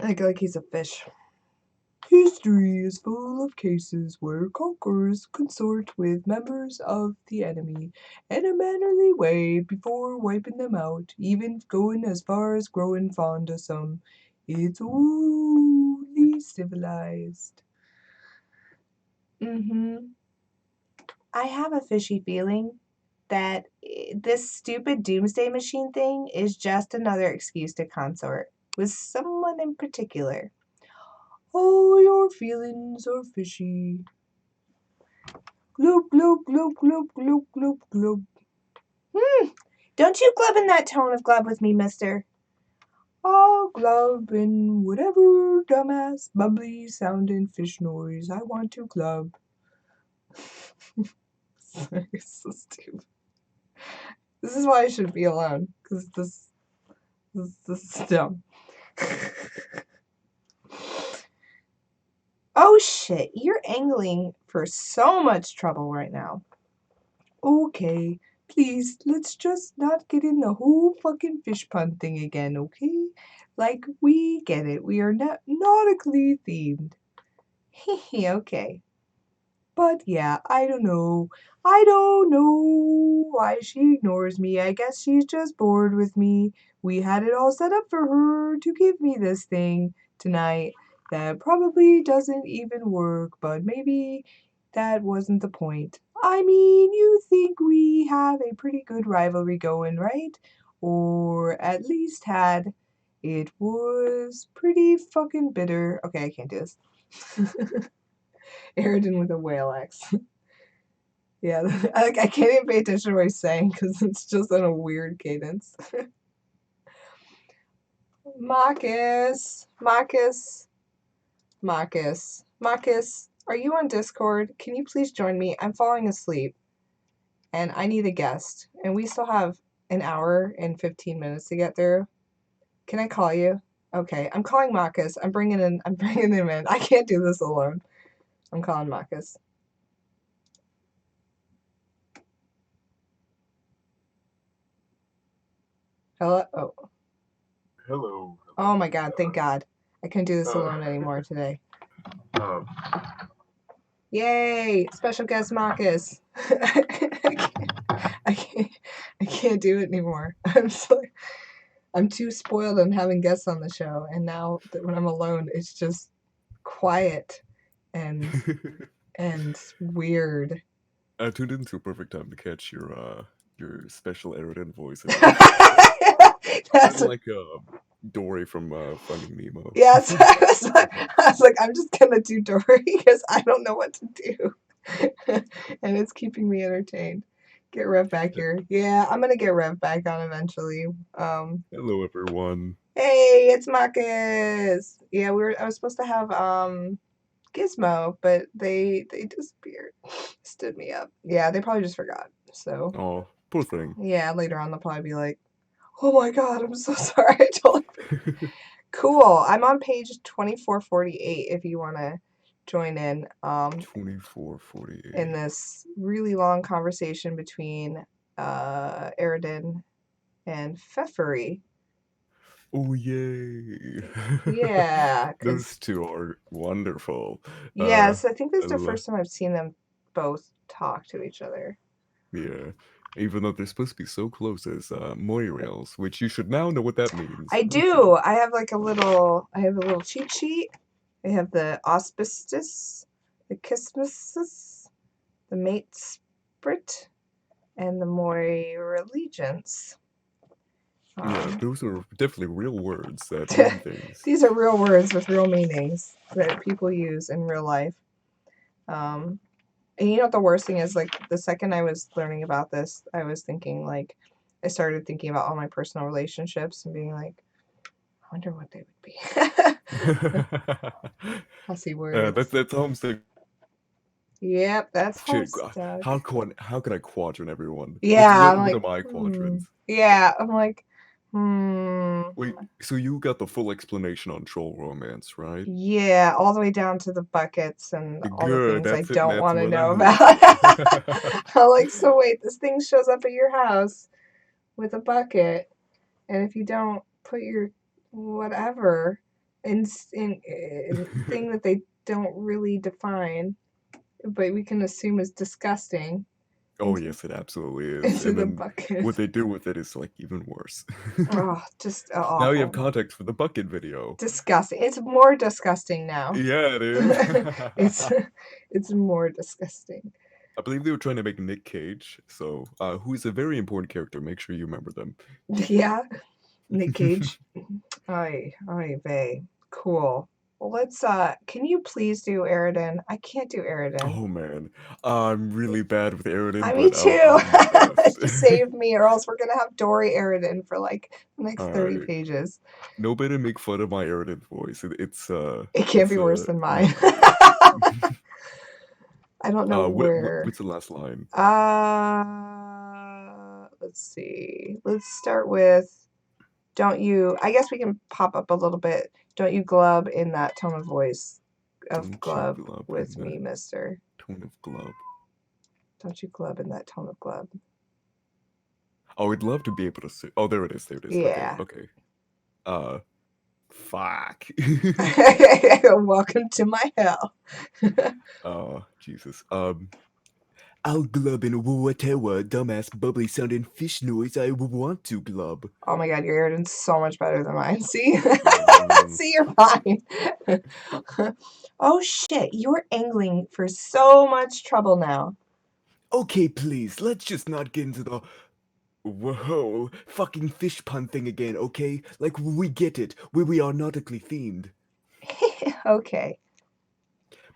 like he's a fish. History is full of cases where conquerors consort with members of the enemy in a mannerly way before wiping them out, even going as far as growing fond of some. It's only civilized. I have a fishy feeling that this stupid doomsday machine thing is just another excuse to consort with someone in particular. All your feelings are fishy. Gloop, gloop, gloop, gloop, gloop, gloop, gloop. Don't you glub in that tone of glub with me, mister. I'll glub in whatever dumbass, bubbly sounding fish noise I want to glub. Sorry, it's so stupid. This is why I should be alone, because this is dumb. Oh shit, you're angling for so much trouble right now. Okay, please, let's just not get in the whole fucking fish pun thing again, okay? Like, we get it. We are nautically themed. Okay. But yeah, I don't know. I don't know why she ignores me. I guess she's just bored with me. We had it all set up for her to give me this thing tonight that probably doesn't even work, but maybe that wasn't the point. I mean, you think we have a pretty good rivalry going, right? Or at least had. It was pretty fucking bitter. Okay, I can't do this. Aridin with a whale accent. Yeah, I can't even pay attention to what he's saying because it's just on a weird cadence. Maccus, Maccus, Maccus, Maccus, are you on Discord? Can you please join me? I'm falling asleep and I need a guest. And we still have an hour and 15 minutes to get through. Can I call you? Okay, I'm calling Maccus. I'm bringing him in. I can't do this alone. I'm calling Maccus. Hello? Oh. Hello. Oh my god, thank God. I can't do this alone anymore today. Yay! Special guest Maccus. I can't do it anymore. I'm too spoiled on having guests on the show, and now that when I'm alone, it's just quiet and weird. I tuned into a perfect time to catch your special Aridin voice. That's like Dory from Finding Nemo. Yes, I was like, I'm just gonna do Dory because I don't know what to do, and it's keeping me entertained. Get Rev back here. Yeah, I'm gonna get Rev back on eventually. Hello, everyone. Hey, it's Maccus. Yeah, I was supposed to have Gizmo, but they disappeared. Stood me up. Yeah, they probably just forgot. So. Oh, poor thing. Yeah, later on they'll probably be like, "Oh my God, I'm so sorry." I totally. Cool. I'm on page 2448 if you want to join in 2448. in this really long conversation between Aridin and Pfeffery. Oh, yay. Yeah. Those two are wonderful. Yes, I think this is the first time I've seen them both talk to each other. Yeah. Even though they're supposed to be so close as Moirails, which you should now know what that means. I do. I have a little cheat sheet. I have the auspices, the Kismuses, the mate sprit, and the Moira allegiance. Yeah, those are definitely real words that mean things. These are real words with real meanings that people use in real life. And you know what the worst thing is? Like, the second I was learning about this, I was thinking, like, I started thinking about all my personal relationships and being like, I wonder what they would be. Fussy words. That's Homestuck. Yep, that's Shit, Homestuck. how can I quadrant everyone? Yeah, I'm What are like, my quadrants? Yeah, I'm like, hmm. Wait, so you got the full explanation on troll romance, right? Yeah, all the way down to the buckets and all the Good, things I that's it. don't That's want to what I know heard. about. I'm like, so wait, this thing shows up at your house with a bucket, and if you don't put your whatever in thing that they don't really define, but we can assume is disgusting, Oh into yes, it absolutely is. into And the then bucket. what they do with it is like even worse. Oh, just Now you have awful. context for the bucket video. Disgusting. It's more disgusting now. Yeah, it is. it's it's more disgusting. I believe they were trying to make Nick Cage, so who is a very important character. Make sure you remember them. Yeah, Nick Cage. Ay, vey. Cool. Well, let's can you please do Aridin? I can't do Aridin. Oh man, I'm really bad with Aridin, Me but too. I'll do my best. Just save me, or else we're gonna have Dory Aridin for like the next 30 Alright. pages. Nobody make fun of my Aridin voice. It can't be worse than mine. not good. I don't know where. What's the last line? Let's see. Let's start with, don't you, I guess we can pop up a little bit. Don't you glub in that tone of voice of Don't you glub glub with in me, that mister. tone of glub. Don't you glub in that tone of glub. Oh, I'd love to be able to see. Oh, there it is. There it is. Yeah. Okay. Fuck. Welcome to my hell. Oh, Jesus. I'll glub in whatever dumbass bubbly sounding fish noise I want to glub. Oh my god, your Aridin's so much better than mine. See? Mm. See, you're fine. Oh shit, you're angling for so much trouble now. Okay, please, let's just not get into the whoa fucking fish pun thing again, okay? Like, we get it. We are nautically themed. Okay.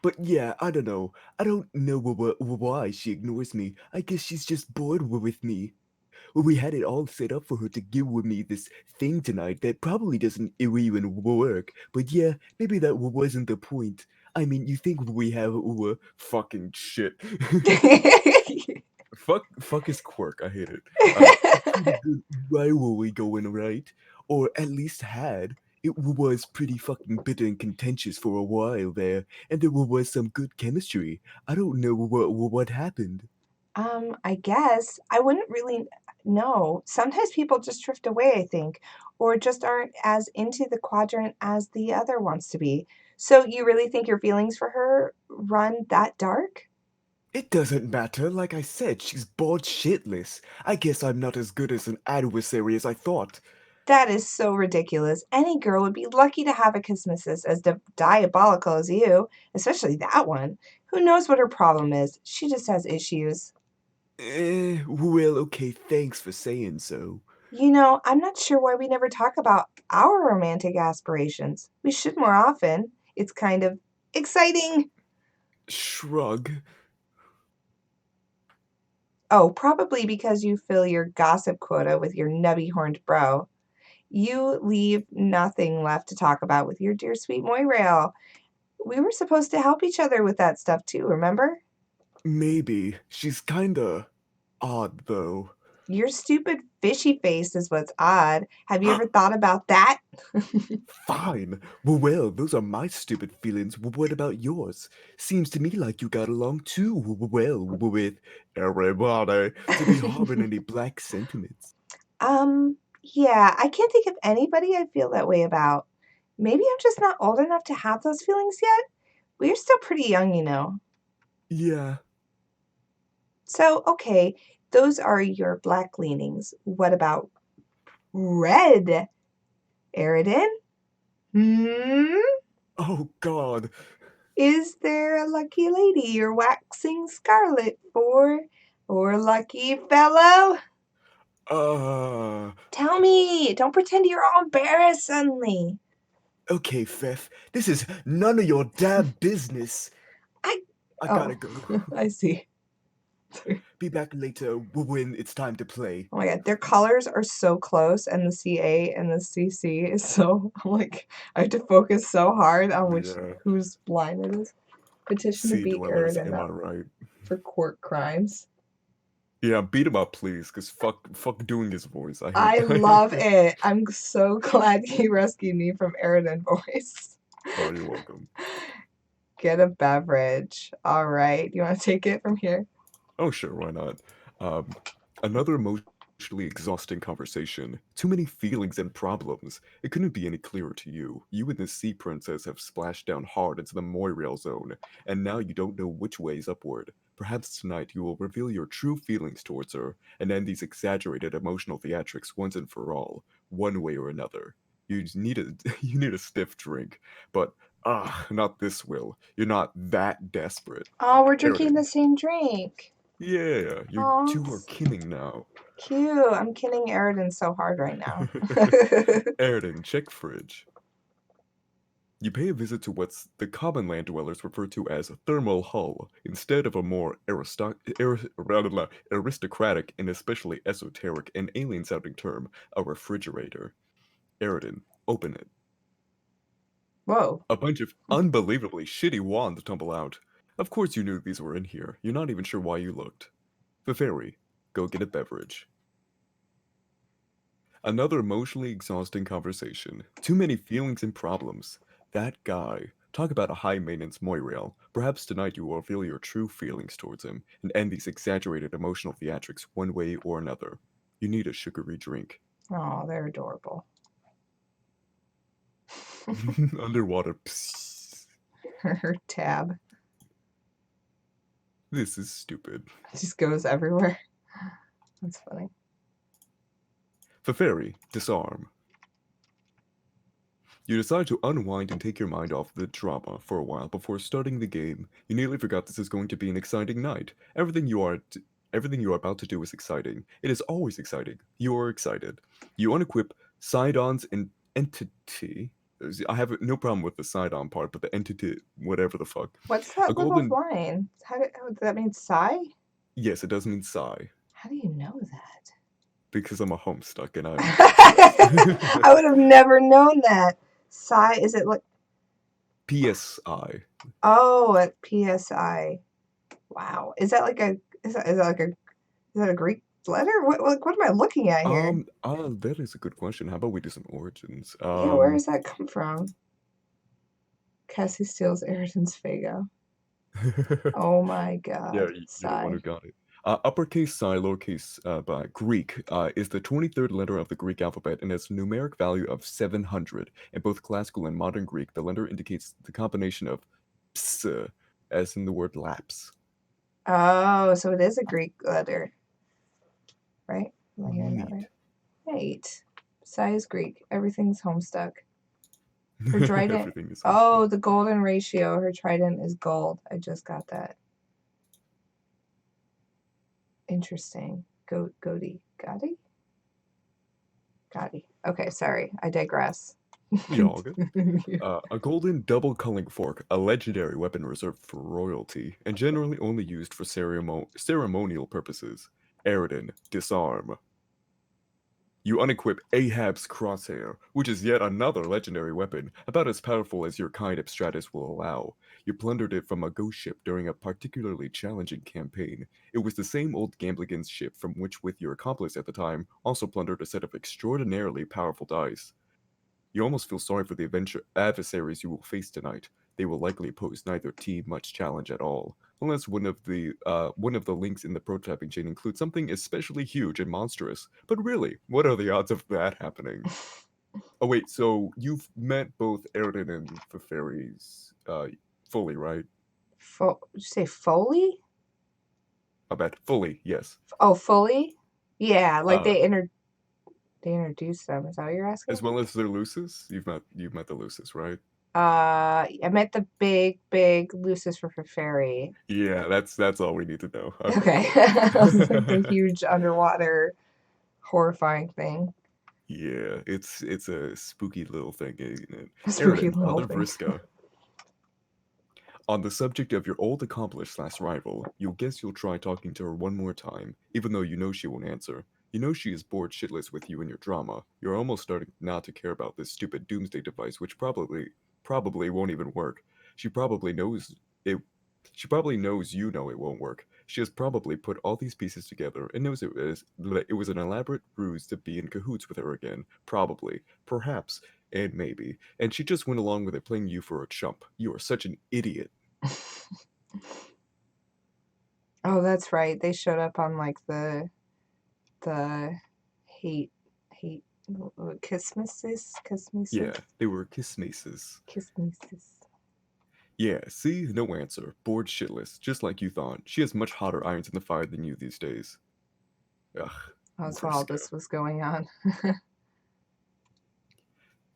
But yeah, I don't know. I don't know why she ignores me. I guess she's just bored with me. We had it all set up for her to give with me this thing tonight that probably doesn't even work. But yeah, maybe that wasn't the point. I mean, you think we have fucking shit. Fuck his quirk. I hate it. Pretty good rivalry going, right? Or at least had. It was pretty fucking bitter and contentious for a while there, and there was some good chemistry. I don't know what happened. I guess I wouldn't really know. Sometimes people just drift away, I think, or just aren't as into the quadrant as the other wants to be. So you really think your feelings for her run that dark? It doesn't matter. Like I said, she's bored shitless. I guess I'm not as good as an adversary as I thought. That is so ridiculous. Any girl would be lucky to have a kismissus as diabolical as you, especially that one. Who knows what her problem is? She just has issues. Well, okay, thanks for saying so. You know, I'm not sure why we never talk about our romantic aspirations. We should more often. It's kind of exciting. Shrug. Oh, probably because you fill your gossip quota with your nubby-horned bro. You leave nothing left to talk about with your dear sweet Moirail. We were supposed to help each other with that stuff too, remember? Maybe. She's kinda odd, though. Your stupid fishy face is what's odd. Have you ever thought about that? Fine. Well, those are my stupid feelings. What about yours? Seems to me like you got along too well with everybody to be harboring any black sentiments. Yeah, I can't think of anybody I feel that way about. Maybe I'm just not old enough to have those feelings yet. We're still pretty young, you know. Yeah. So, okay, those are your black leanings. What about red, Aridin? Oh, God. Is there a lucky lady you're waxing scarlet for? Or lucky fellow? Tell me. Don't pretend you're all embarrassed suddenly. Okay, Fef. This is none of your damn business. I gotta go. I see. Be back later when it's time to play. Oh my god, their colors are so close, and the CA and the CC is so, like, I have to focus so hard on Yeah. whose line it is. Petition to Sea beat dwellers, Aridin am I up right? for court crimes. Yeah, beat him up, please, cause fuck doing his voice. I I hate that. love it. I'm so glad he rescued me from Aridin voice. Oh, you're welcome. Get a beverage. All right. You want to take it from here? Oh, sure, why not? Another emotionally exhausting conversation. Too many feelings and problems. It couldn't be any clearer to you. You and the Sea Princess have splashed down hard into the Moirail zone, and now you don't know which way is upward. Perhaps tonight you will reveal your true feelings towards her, and end these exaggerated emotional theatrics once and for all, one way or another. You need a you need a stiff drink, but not this, Will. You're not that desperate. Oh, we're drinking the Airden. same drink. Yeah, you Oh, two are kinning now. cute. I'm kidding Aridin so hard right now. Airden, check fridge. You pay a visit to what's the common land dwellers refer to as a thermal hull, instead of a more aristocratic and especially esoteric and alien-sounding term, a refrigerator. Airden, open it. Whoa. A bunch of unbelievably shitty wands tumble out. Of course you knew these were in here. You're not even sure why you looked. The fairy, go get a beverage. Another emotionally exhausting conversation. Too many feelings and problems. That guy. Talk about a high maintenance Moirail. Perhaps tonight you will reveal your true feelings towards him and end these exaggerated emotional theatrics one way or another. You need a sugary drink. Oh, they're adorable. Underwater. Psst. Her tab This is stupid. just goes everywhere. That's funny. The fairy, disarm. You decide to unwind and take your mind off the drama for a while before starting the game. You nearly forgot this is going to be an exciting night. Everything you are about to do is exciting. It is always exciting. You are excited. You unequip Sidon's entity. I have no problem with the Sidon part, but the entity, whatever the fuck. What's that A little golden. line? Does that mean sigh? Yes, it does mean sigh. How do you know that? Because I'm a Homestuck and I'm. I would have never known that. Sigh, is it like PSI. oh, at PSI? Wow, is that like a is that a Greek letter? What am I looking at here? That is a good question. How about we do some origins? Yeah, where does that come from? Cassie steals Aridin's Fago. Oh my god. Yeah, you're the one Sigh. who got it. Uppercase psi, lowercase by Greek is the 23rd letter of the Greek alphabet and has a numeric value of 700. In both classical and modern Greek, the letter indicates the combination of ps, as in the word lapse. Oh, so it is a Greek letter, right? Am I hearing that Neat. right? Right. Sigh is Greek. Everything's Homestuck. Her trident. Everything is Oh, the golden ratio. Her trident is gold. I just got that. Interesting. Goaty. Gotti? Gotti. Okay, sorry. I digress. You're all good. A golden double culling fork, a legendary weapon reserved for royalty, and generally only used for ceremonial purposes. Aridin, disarm. You unequip Ahab's crosshair, which is yet another legendary weapon, about as powerful as your kind of Stratus will allow. You plundered it from a ghost ship during a particularly challenging campaign. It was the same old Gamblegan's ship from which, with your accomplice at the time, also plundered a set of extraordinarily powerful dice. You almost feel sorry for the adversaries you will face tonight. They will likely pose neither team much challenge at all, unless one of the links in the prototyping chain includes something especially huge and monstrous. But really, what are the odds of that happening? Oh wait, so you've met both Aridin and the fairies fully, right? Did you say Foley? I bet fully, yes. Oh, fully? Yeah, like Uh, they introduced them. Is that what you're asking? as well as their Lucis. You've met the Lucis, right? I met the big Lucis for Fairy. Yeah, that's all we need to know. Okay. I was like the huge underwater horrifying thing. Yeah, it's a spooky little thing, isn't it? A spooky Aridin, little Mother thing. Vriska. On the subject of your old accomplice/rival, you'll guess you'll try talking to her one more time, even though you know she won't answer. You know she is bored shitless with you and your drama. You're almost starting not to care about this stupid doomsday device, which probably won't even work. She probably knows it. She probably knows you know it won't work. She has probably put all these pieces together and knows it was an elaborate ruse to be in cahoots with her again. Probably, perhaps, and maybe. And she just went along with it, playing you for a chump. You are such an idiot. Oh, that's right. They showed up on like the hate hate Yeah, they were kismaces. kismeses. Yeah, see? No answer. Bored shitless, just like you thought. She has much hotter irons in the fire than you these days. Ugh, That's while Vriska. this was going on.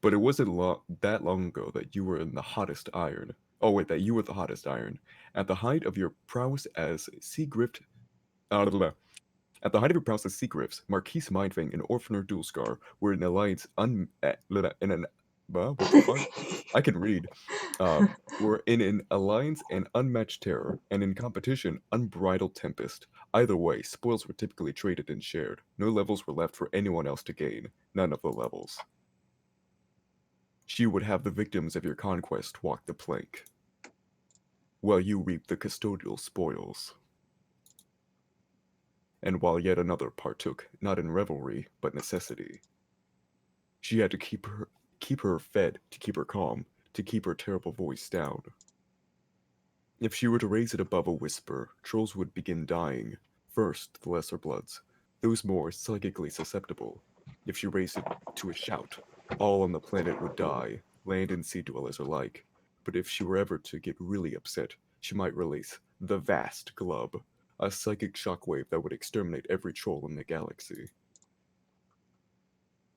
But it wasn't that long ago that you were in the hottest iron. Oh wait, that you were the hottest iron. At the height of your prowess as Seagrift, blah, blah, blah. At the height of your prowess as Seagrifts, Marquise Mindfang and Orphaner Dualscar were in alliance in an what the fuck? I can read. Were in an alliance and unmatched terror, and in competition unbridled tempest. Either way, spoils were typically traded and shared. No levels were left for anyone else to gain. None of the levels. She would have the victims of your conquest walk the plank, while you reap the custodial spoils. And while yet another partook, not in revelry, but necessity. She had to keep her fed, to keep her calm, to keep her terrible voice down. If she were to raise it above a whisper, trolls would begin dying. First, the lesser bloods, those more psychically susceptible. If she raised it to a shout, all on the planet would die, land and sea dwellers alike. But if she were ever to get really upset, she might release the vast glub, a psychic shockwave that would exterminate every troll in the galaxy.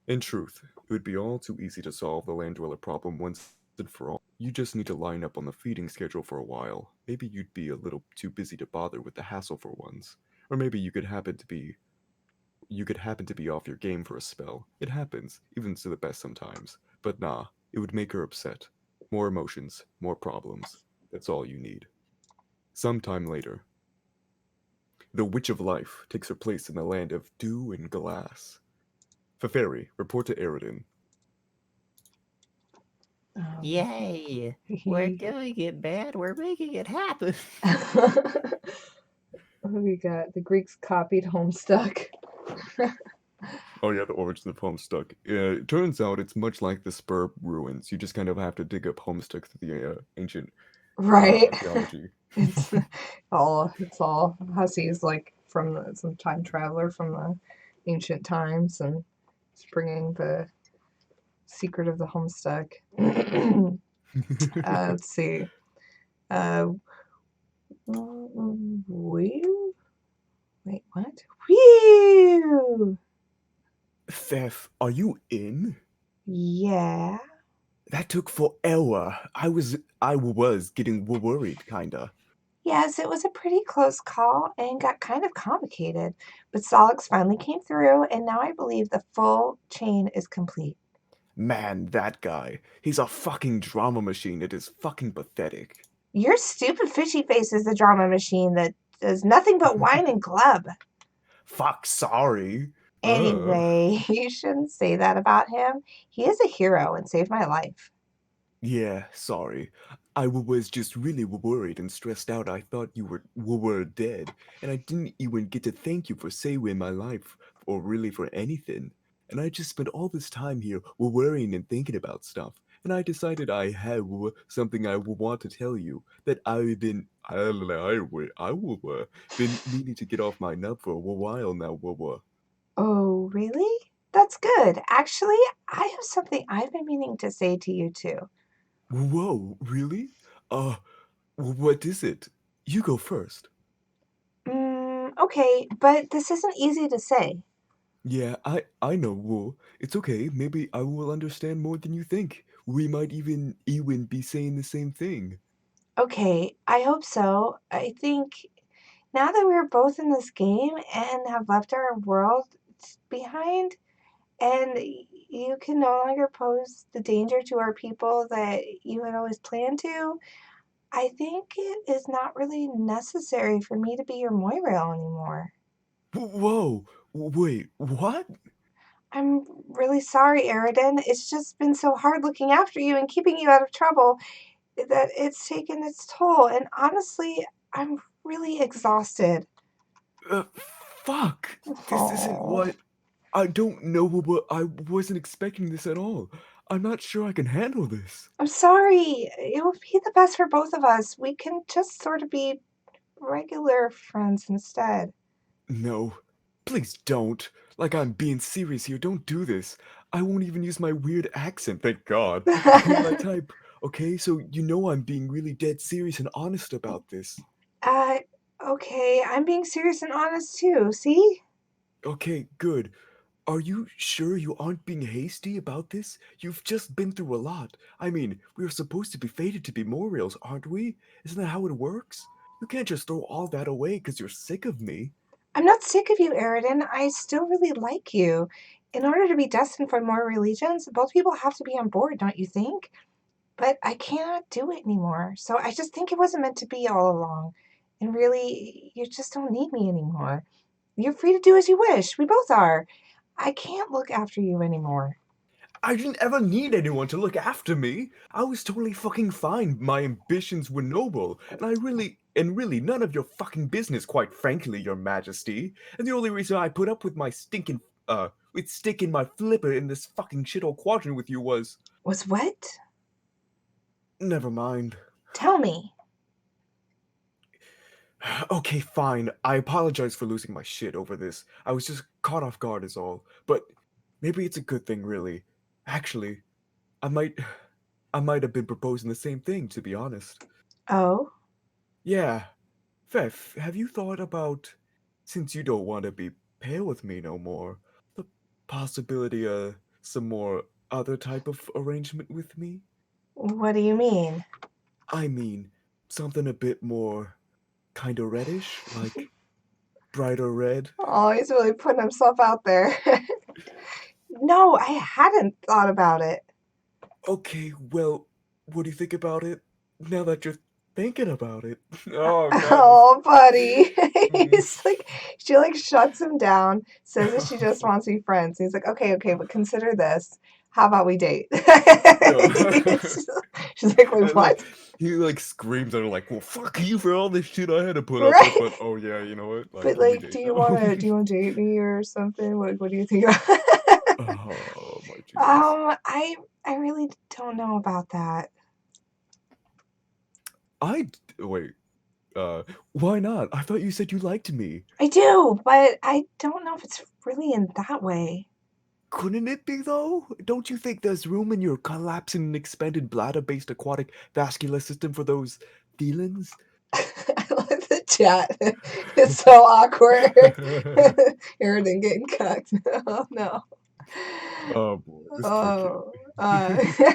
In truth, it would be all too easy to solve the land dweller problem once and for all. You just need to line up on the feeding schedule for a while. Maybe you'd be a little too busy to bother with the hassle for once. Or maybe you could happen to be off your game for a spell. It happens, even to the best sometimes. But nah, it would make her upset. More emotions, more problems. That's all you need. Sometime later, the Witch of Life takes her place in the land of dew and glass. Feferi, report to Eridan. Yay! We're doing it, man. We're making it happen. We got the Greeks copied Homestuck. Oh yeah, the origin of Homestuck. It turns out it's much like the Spur ruins. You just kind of have to dig up Homestuck through the ancient Right. archaeology. It's all Hussey's like from some time traveler from the ancient times, and it's bringing the secret of the Homestuck. Let's see. Whew. Wait, what? Whew. Thef, are you in? Yeah. That took forever. I was getting worried, kinda. Yes, it was a pretty close call and got kind of complicated, but Solix finally came through, and now I believe the full chain is complete. Man, that guy. He's a fucking drama machine. It is fucking pathetic. Your stupid fishy face is the drama machine that does nothing but whine and glub. Fuck, sorry. Anyway, you shouldn't say that about him. He is a hero and saved my life. Yeah, sorry. I was just really worried and stressed out. I thought you were dead, and I didn't even get to thank you for saving my life, or really for anything. And I just spent all this time here worrying and thinking about stuff. And I decided I had something I would want to tell you that I've been been meaning to get off my nut for a while now. Oh, really? That's good. Actually, I have something I've been meaning to say to you too. Whoa, really? What is it? You go first. Okay, but this isn't easy to say. Yeah, I know, Wool. It's okay. Maybe I will understand more than you think. We might even be saying the same thing. Okay, I hope so. I think now that we're both in this game and have left our world behind, and you can no longer pose the danger to our people that you had always planned to, I think it is not really necessary for me to be your Moirail anymore. Whoa, wait, what? I'm really sorry, Aridin. It's just been so hard looking after you and keeping you out of trouble that it's taken its toll. And honestly, I'm really exhausted. Fuck! This isn't Oh, what. I don't know what. I wasn't expecting this at all. I'm not sure I can handle this. I'm sorry. It would be the best for both of us. We can just sort of be regular friends instead. No. Please don't. Like I'm being serious here. Don't do this. I won't even use my weird accent, thank God. I'm my type. Okay, so you know I'm being really dead serious and honest about this. uh, okay, I'm being serious and honest too, see? Okay, good. Are you sure you aren't being hasty about this? You've just been through a lot. I mean, we are supposed to be fated to be Moriels, aren't we? Isn't that how it works? You can't just throw all that away because you're sick of me. I'm not sick of you, Aridin. I still really like you. In order to be destined for more religions, both people have to be on board, don't you think? But I cannot do it anymore. So I just think it wasn't meant to be all along. And really, you just don't need me anymore. You're free to do as you wish. We both are. I can't look after you anymore. I didn't ever need anyone to look after me. I was totally fucking fine. My ambitions were noble, and really none of your fucking business, quite frankly, your majesty. And the only reason I put up with my with sticking my flipper in this fucking shithole quadrant with you was... Was what? Never mind. Tell me. Okay, fine. I apologize for losing my shit over this. I was just caught off guard is all. But maybe it's a good thing, really. Actually, I might I might have been proposing the same thing, to be honest. Oh? Yeah. Fef, have you thought about, since you don't want to be pale with me no more, the possibility of some more other type of arrangement with me? What do you mean? I mean, something a bit more kind of reddish, like brighter red. Oh, he's really putting himself out there. No, I hadn't thought about it. Okay, well, what do you think about it now that you're thinking about it? Oh god, this. Oh, buddy. Mm. He's like, she like shuts him down, says that she just wants to be friends. He's like, okay, but consider this. How about we date? No. She's like, wait, And, like what? he like screams at her like, "Well, fuck you for all this shit I had to put up with." Right? But oh yeah, you know what? Like, But can we like, date now? do you want to date me or something? What do you think? Oh my Jesus. I really don't know about that. Wait. Why not? I thought you said you liked me. I do, but I don't know if it's really in that way. Couldn't it be though? Don't you think there's room in your collapsing and expanded bladder-based aquatic vascular system for those feelings? I like the chat. It's so awkward. Aaron getting cucked. Oh no. Oh boy, this poor kid. Oh,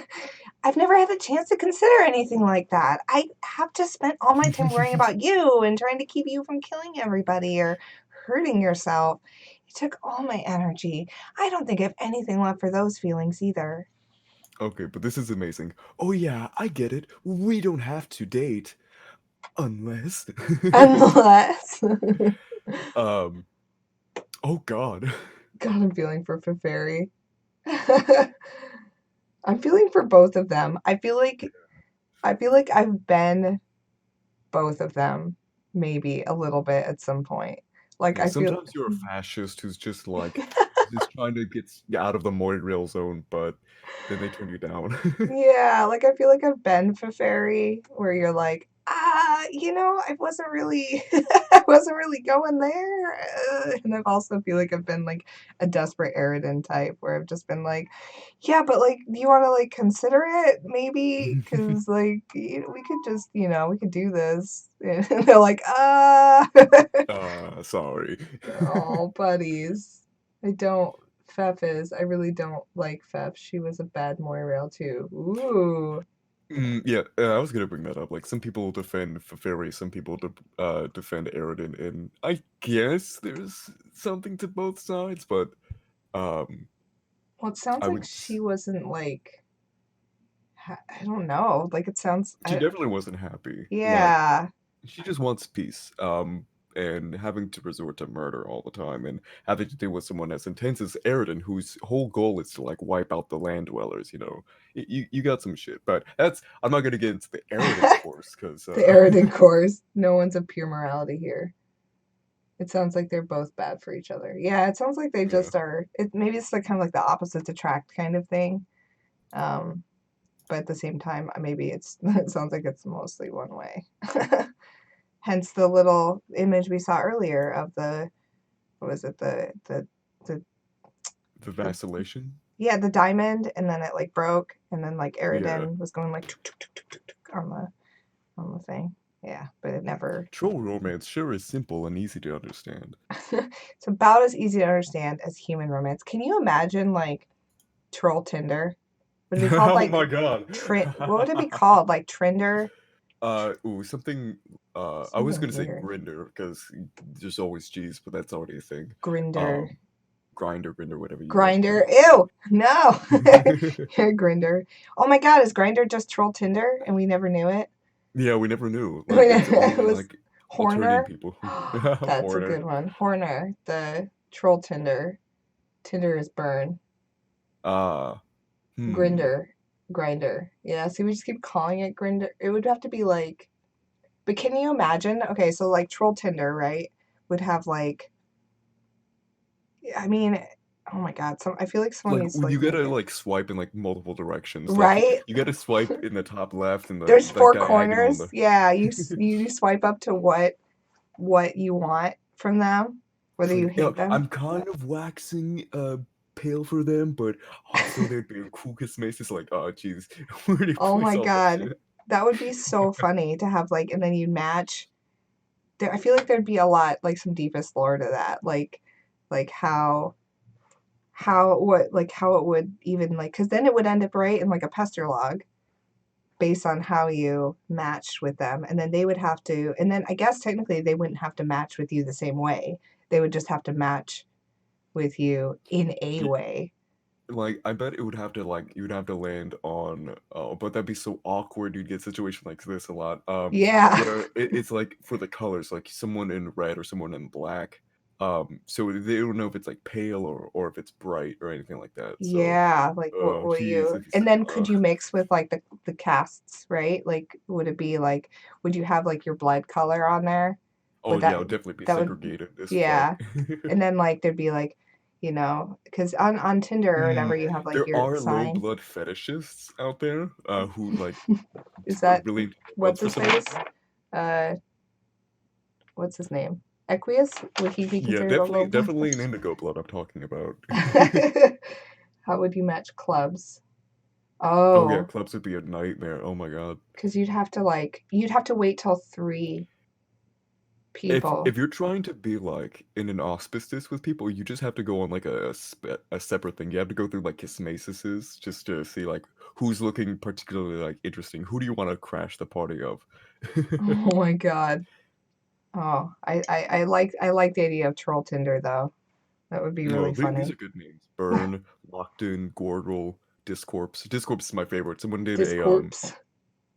I've never had the chance to consider anything like that. I have just spent all my time worrying about you and trying to keep you from killing everybody or hurting yourself. It took all my energy. I don't think I have anything left for those feelings either. Okay, but this is amazing. Oh yeah, I get it. We don't have to date. Unless. Unless. um, oh god. God, I'm feeling for Fairy. I'm feeling for both of them. I feel like I've been both of them maybe a little bit at some point. Like Yeah, I feel sometimes you're a fascist who's just like, just trying to get out of the Moirail zone, but then they turn you down. yeah, like I feel like I've been Fairy where you're like, I wasn't really I wasn't really going there. And I've also feel like I've been like a desperate Aridin type where I've just been like, yeah, but like, do you want to like consider it maybe? Because like we could just, we could do this. And they're like, Sorry. oh, buddies. I don't. Fef is. I really don't like Fef. She was a bad Moirail too. Ooh. Yeah, I was gonna bring that up. Like, some people defend Fairy, some people defend Aridin, and I guess there's something to both sides, but um, Well, it sounds I like would. she wasn't like I don't know. Like it sounds. She definitely wasn't happy. Like, Yeah. she just wants peace. And having to resort to murder all the time, and having to deal with someone as intense as Eridan, whose whole goal is to like wipe out the land dwellers. You know, you got some shit. But I'm not gonna get into the Eridan course because The Eridan course. No one's of pure morality here. It sounds like they're both bad for each other. Yeah, it sounds like they just are. Maybe it's like kind of like the opposites attract kind of thing. But at the same time, maybe it sounds like it's mostly one way. Hence the little image we saw earlier of the, what was it, the vacillation. Yeah, the diamond, and then it like broke, and then like Yeah. Eridan was going like tuk, tuk, tuk, tuk, tuk, tuk, on the thing. Yeah, but it never. Troll romance sure is simple and easy to understand. It's about as easy to understand as human romance. Can you imagine like troll Tinder? Would it be called like Oh my god. what would it be called? Like Trinder? Something. I was Something gonna say weird. Grinder because there's always G's, but that's already a thing. Grinder. Grinder, whatever you Grinder. Ew, no. You're a Grinder. Oh my god, is Grinder just troll Tinder and we never knew it? Yeah, we never knew. Like it's It only was like Horner. alternating people. That's a Horner. good one. Horner, the troll Tinder. Tinder is burn. Grinder. Yeah, see, we just keep calling it Grinder. It would have to be like, but can you imagine? Okay, so like troll Tinder, right? Would have like, I mean, oh my god, I feel like someone Like needs to like you gotta make it. like swipe in like multiple directions. Like Right? you gotta swipe in the top left and There's the four diagonal on corners. the. Yeah, you swipe up to what you want from them, whether you Like, hate them. I'm kind of waxing pale for them, but also they'd be cool kisses. Like, oh jeez, where do you Oh place my all that god, shit? that would be so funny to have like, and then you match. I feel like there'd be a lot, like some deepest lore to that, like how it would even like, because then it would end up right in like a pester log based on how you matched with them, and then they would have to, and then I guess technically they wouldn't have to match with you the same way. They would just have to match with you in a way. Like, I bet it would have to like you'd have to land on. Oh, but that'd be so awkward. You'd get a situation like this a lot. Yeah. Where it's like for the colors, like someone in red or someone in black. So they don't know if it's like pale or if it's bright or anything like that. So, Yeah, like what do geez, you, and then could you mix with like the castes, right? Like would it be like, would you have like your blood color on there? Oh Would yeah, that it would definitely be that would segregated as yeah. fuck. And then like there'd be like, because on Tinder or whatever you have like There your are low sign. blood fetishists out there who like Is are that really what's for his some. face? What's his name? Equius? Would he be Yeah, considered a low blood? definitely an indigo blood I'm talking about. How would you match clubs? Oh yeah, Oh, clubs would be a nightmare. Oh my god. because you'd have to wait till 3 people. If you're trying to be like in an auspices with people, you just have to go on like a separate thing. You have to go through like kismases just to see like who's looking particularly like interesting. Who do you want to crash the party of? Oh my god. Oh, I like the idea of troll Tinder though. That would be really These funny. are good names. Burn, Locked-In, Gordrel, Discorps. Discorps is my favorite. Someone did Discorps.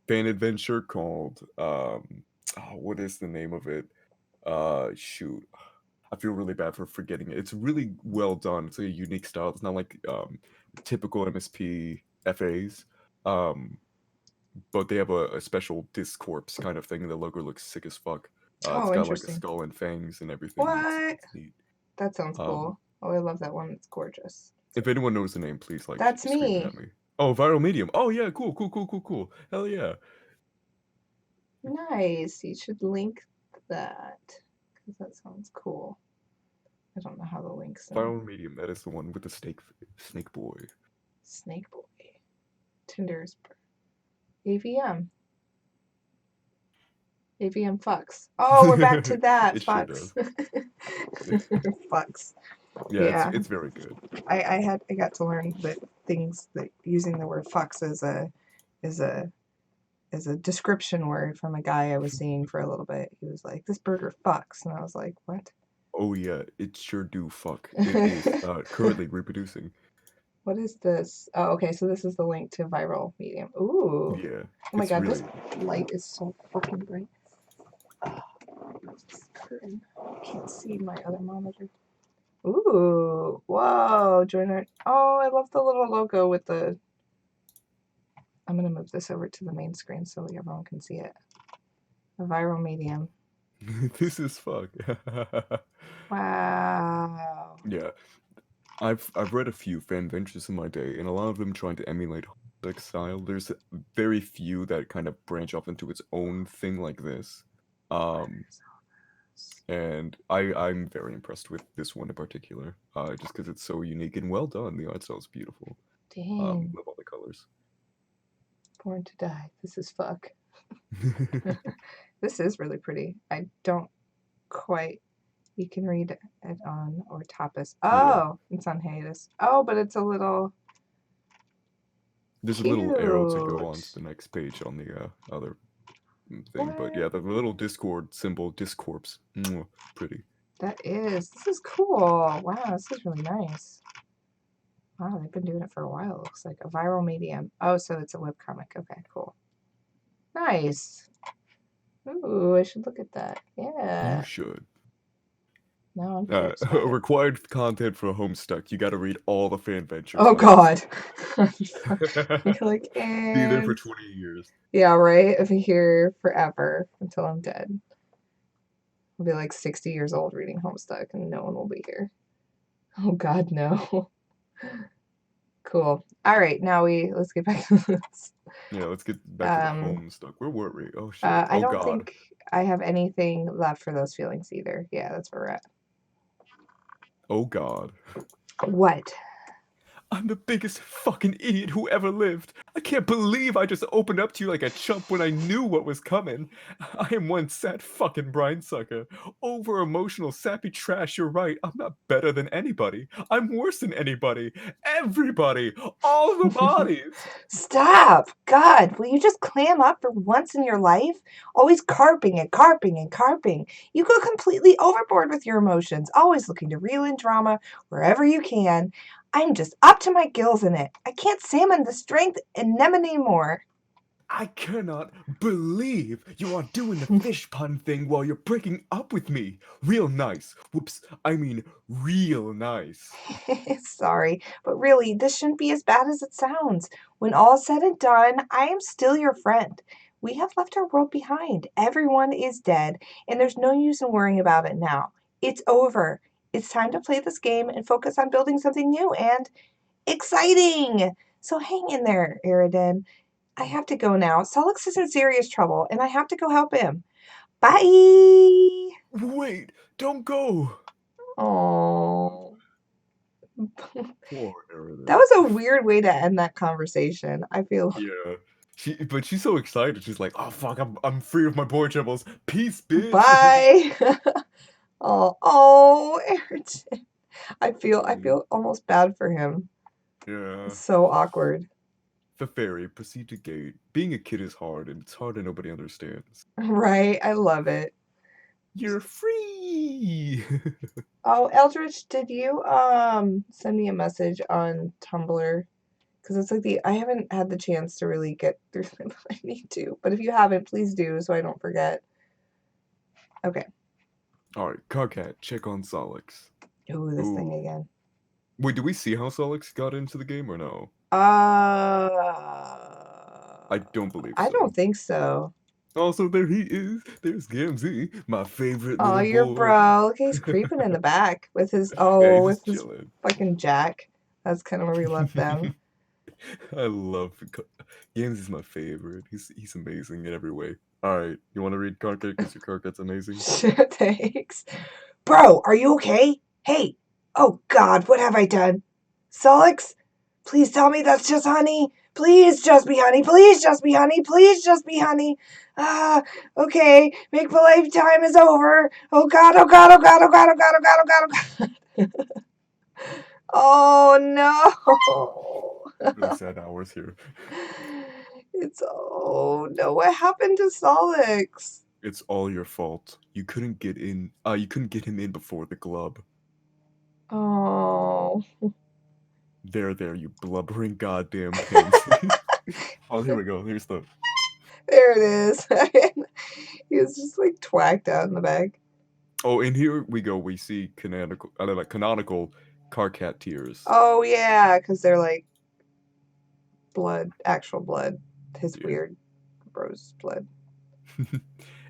fan adventure called what is the name of it? Shoot. I feel really bad for forgetting it. It's really well done. It's a unique style. It's not like typical MSP FAs. But they have a special Discorps kind of thing. The logo looks sick as fuck. It's got like a Interesting. skull and fangs and everything. What? It's neat. That sounds cool. Oh, I love that one. It's gorgeous. If anyone knows the name, please like That's scream me. it at me. Oh, Viral Medium. Oh yeah, cool. Hell yeah. Nice. You should link that because that sounds cool. I don't know how the links. Viral Medium. That is the one with the snake boy. Snake boy. Tinder's AVM. AVM fucks. Oh, we're back to that. It sure Fucks. does. Fucks. Yeah, it's very good. I got to learn that things that using the word fucks is a description word from a guy I was seeing for a little bit. He was like, "This burger fucks," and I was like, "What?" Oh yeah, it sure do fuck. It is currently reproducing. What is this? Oh, okay, so this is the link to Viral Medium. Ooh. Yeah. Oh my it's god, really... this light is so fucking bright. This curtain. I can't see my other monitor. Ooh. Whoa. Join our... Oh, I love the little logo with the... I'm going to move this over to the main screen so everyone can see it. A Viral Medium. This is fuck. Wow. Yeah. I've read a few fan ventures in my day, and a lot of them trying to emulate Homestuck style. There's very few that kind of branch off into its own thing like this. And I'm very impressed with this one in particular, just because it's so unique and well done. The art style is beautiful. Dang. Love all the colors. Born to Die. This is fuck. This is really pretty. I don't quite... You can read it on or tapas. Oh, Yeah. it's on hiatus. Oh, but it's a little... There's Cute. a little arrow to go on to the next page on the other thing, but yeah, the little Discord symbol, Discorps, pretty. That is. This is cool. Wow, this is really nice. Wow, they've been doing it for a while. It looks like a Viral Medium. Oh, so it's a webcomic. Okay, cool. Nice. Ooh, I should look at that. Yeah. You should. No, I'm very excited. Required content for Homestuck. You got to read all the fan ventures. Oh God. You're like, Be there for and 20 years. yeah, right. I'll be here forever until I'm dead. I'll be like 60 years old reading Homestuck, and no one will be here. Oh God, no. Cool. All right, now let's get back to this. Yeah, let's get back to the Homestuck. Where were we? Oh shit. I Oh don't God. think I have anything left for those feelings either. Yeah, that's where we're at. Oh God. What? I'm the biggest fucking idiot who ever lived. I can't believe I just opened up to you like a chump when I knew what was coming. I am one sad fucking brine sucker. Over emotional, sappy trash, you're right. I'm not better than anybody. I'm worse than anybody. Everybody. All the bodies. Stop! God, will you just clam up for once in your life? Always carping and carping and carping. You go completely overboard with your emotions, always looking to reel in drama wherever you can. I'm just up to my gills in it. I can't salmon the strength anemone anymore. I cannot believe you are doing the fish pun thing while you're breaking up with me. Real nice. Whoops, I mean real nice. Sorry, but really, this shouldn't be as bad as it sounds. When all's said and done, I am still your friend. We have left our world behind. Everyone is dead, and there's no use in worrying about it now. It's over. It's time to play this game and focus on building something new and exciting. So hang in there, Aridin. I have to go now. Solix is in serious trouble, and I have to go help him. Bye! Wait, don't go. Oh. Poor Aridin. That was a weird way to end that conversation. I feel. Yeah. But she's so excited. She's like, "Oh fuck, I'm free of my boy troubles. Peace, bitch." Bye. oh, Ayrton. I feel almost bad for him. Yeah. It's so awkward. The fairy proceed to gate. Being a kid is hard, and it's hard and nobody understands. Right? I love it. You're free. Oh, Eldritch, did you send me a message on Tumblr? Because it's like I haven't had the chance to really get through them. I need to. But if you haven't, please do so I don't forget. Okay. Alright, Carcat, check on Solix. Ooh, this thing again. Wait, do we see how Solix got into the game or no? I don't believe so. I don't think so. Also, there he is. There's Gamzee, my favorite Oh, little your boy. bro. Look, he's creeping in the back with his with his fucking Jack. That's kind of where we left them. I love Gamzee's my favorite. He's amazing in every way. Alright, you want to read Carcat because your Carcat's amazing? Sure, thanks. Bro, are you okay? Hey. Oh, God, what have I done? Solix? Please tell me that's just honey. Please just be honey. Please just be honey. Please just be honey. Okay. Make believe time is over. Oh God, oh God, oh God, oh God, oh God, oh God, oh God, oh God. Oh no. Really sad hours here. Oh no, what happened to Solix? It's all your fault. You couldn't get in. You couldn't get him in before the club. Oh. There, you blubbering goddamn pansy. Oh, here we go. Here's the. There it is. He was just like twacked out in the back. Oh, and here we go. We see canonical Carcat tears. Oh yeah, because they're like blood, actual blood. His Yeah. weird rose blood.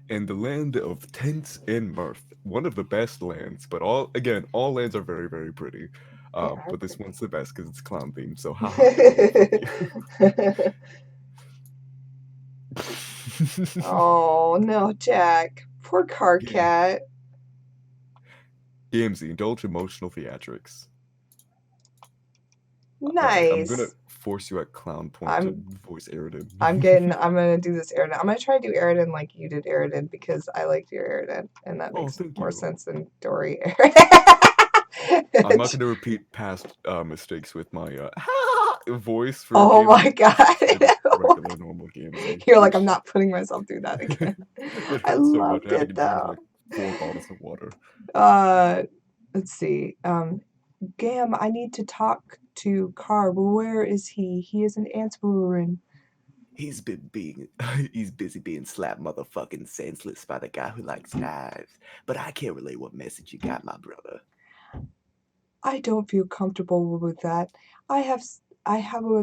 And the land of tents and mirth, one of the best lands. But all lands are very, very pretty. They are But this one's the best because it's clown themed. So haha, pretty. Gamzy, fuck you. Oh no, Jack. Poor car cat. Gamzy, indulge emotional theatrics. Alright, I'm gonna Nice. force you at clown point to voice Aridin. I'm gonna do this Aridin. I'm gonna try to do Aridin like you did Aridin because I liked your Aridin and that Oh, makes thank more you. sense than Dory I'm not gonna repeat past mistakes with my voice for Oh Gamzy. my god. Say just regular normal Gamzy. You're like, I'm not putting myself through that again. It I hurts so much. loved I had to it drink though. like 4 bottles of water. Let's see. Gam, I need to talk to Carr. Where is he? He isn't answering. He's busy being slapped motherfucking senseless by the guy who likes knives. But I can't relay what message you got, my brother. I don't feel comfortable with that. I have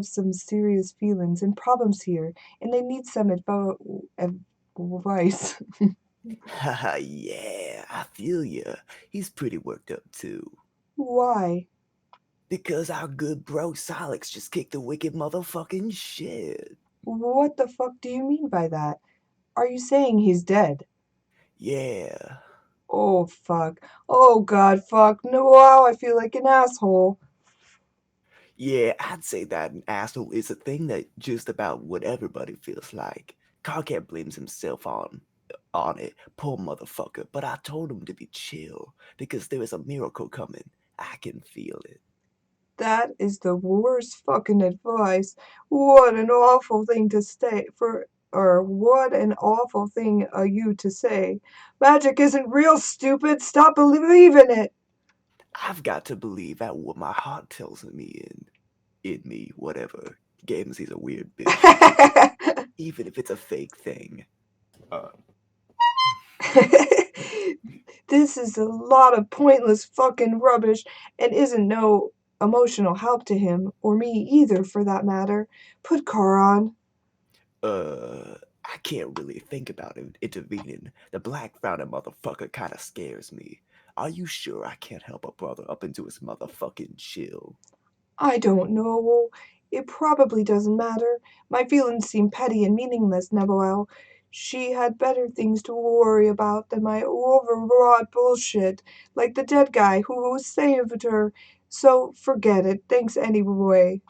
some serious feelings and problems here, and I need some advice. Haha, yeah, I feel ya. He's pretty worked up too. Why? Because our good bro Solix just kicked the wicked motherfucking shit. What the fuck do you mean by that? Are you saying he's dead? Yeah. Oh fuck. Oh god, fuck. No, wow, I feel like an asshole. Yeah, I'd say that an asshole is a thing that just about what everybody feels like. Carcat blames himself on it, poor motherfucker. But I told him to be chill because there is a miracle coming. I can feel it. That is the worst fucking advice. What an awful thing to say or what an awful thing you to say. Magic isn't real, stupid. Stop believing it. I've got to believe at what my heart tells me in me, whatever. Gamesy's a weird bitch. Even if it's a fake thing. This is a lot of pointless fucking rubbish and isn't no emotional help to him, or me either for that matter. Put Car on. I can't really think about intervening. The black frowning motherfucker kinda scares me. Are you sure I can't help a brother up into his motherfucking chill? I don't know. It probably doesn't matter. My feelings seem petty and meaningless, Nevoel. She had better things to worry about than my overwrought bullshit, like the dead guy who saved her. So forget it. Thanks anyway.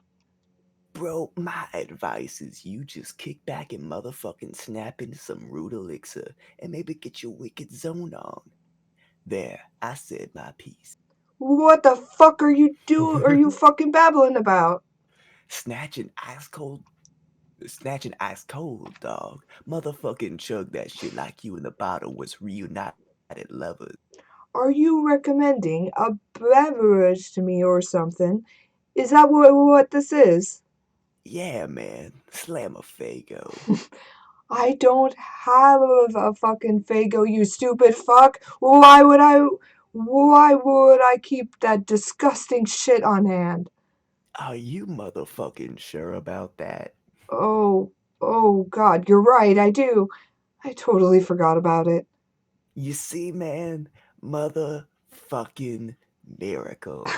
Bro, my advice is you just kick back and motherfucking snap into some root elixir and maybe get your wicked zone on. There, I said my piece. What the fuck are you fucking babbling about? Snatching ice cold, dog. Motherfucking chug that shit like you and the bottle was reunited lovers. Are you recommending a beverage to me or something? Is that what this is? Yeah, man. Slam a Fago. I don't have a fucking Fago, you stupid fuck. Why would I keep that disgusting shit on hand? Are you motherfucking sure about that? Oh god, you're right, I do. I totally forgot about it. You see, man? Motherfucking miracles.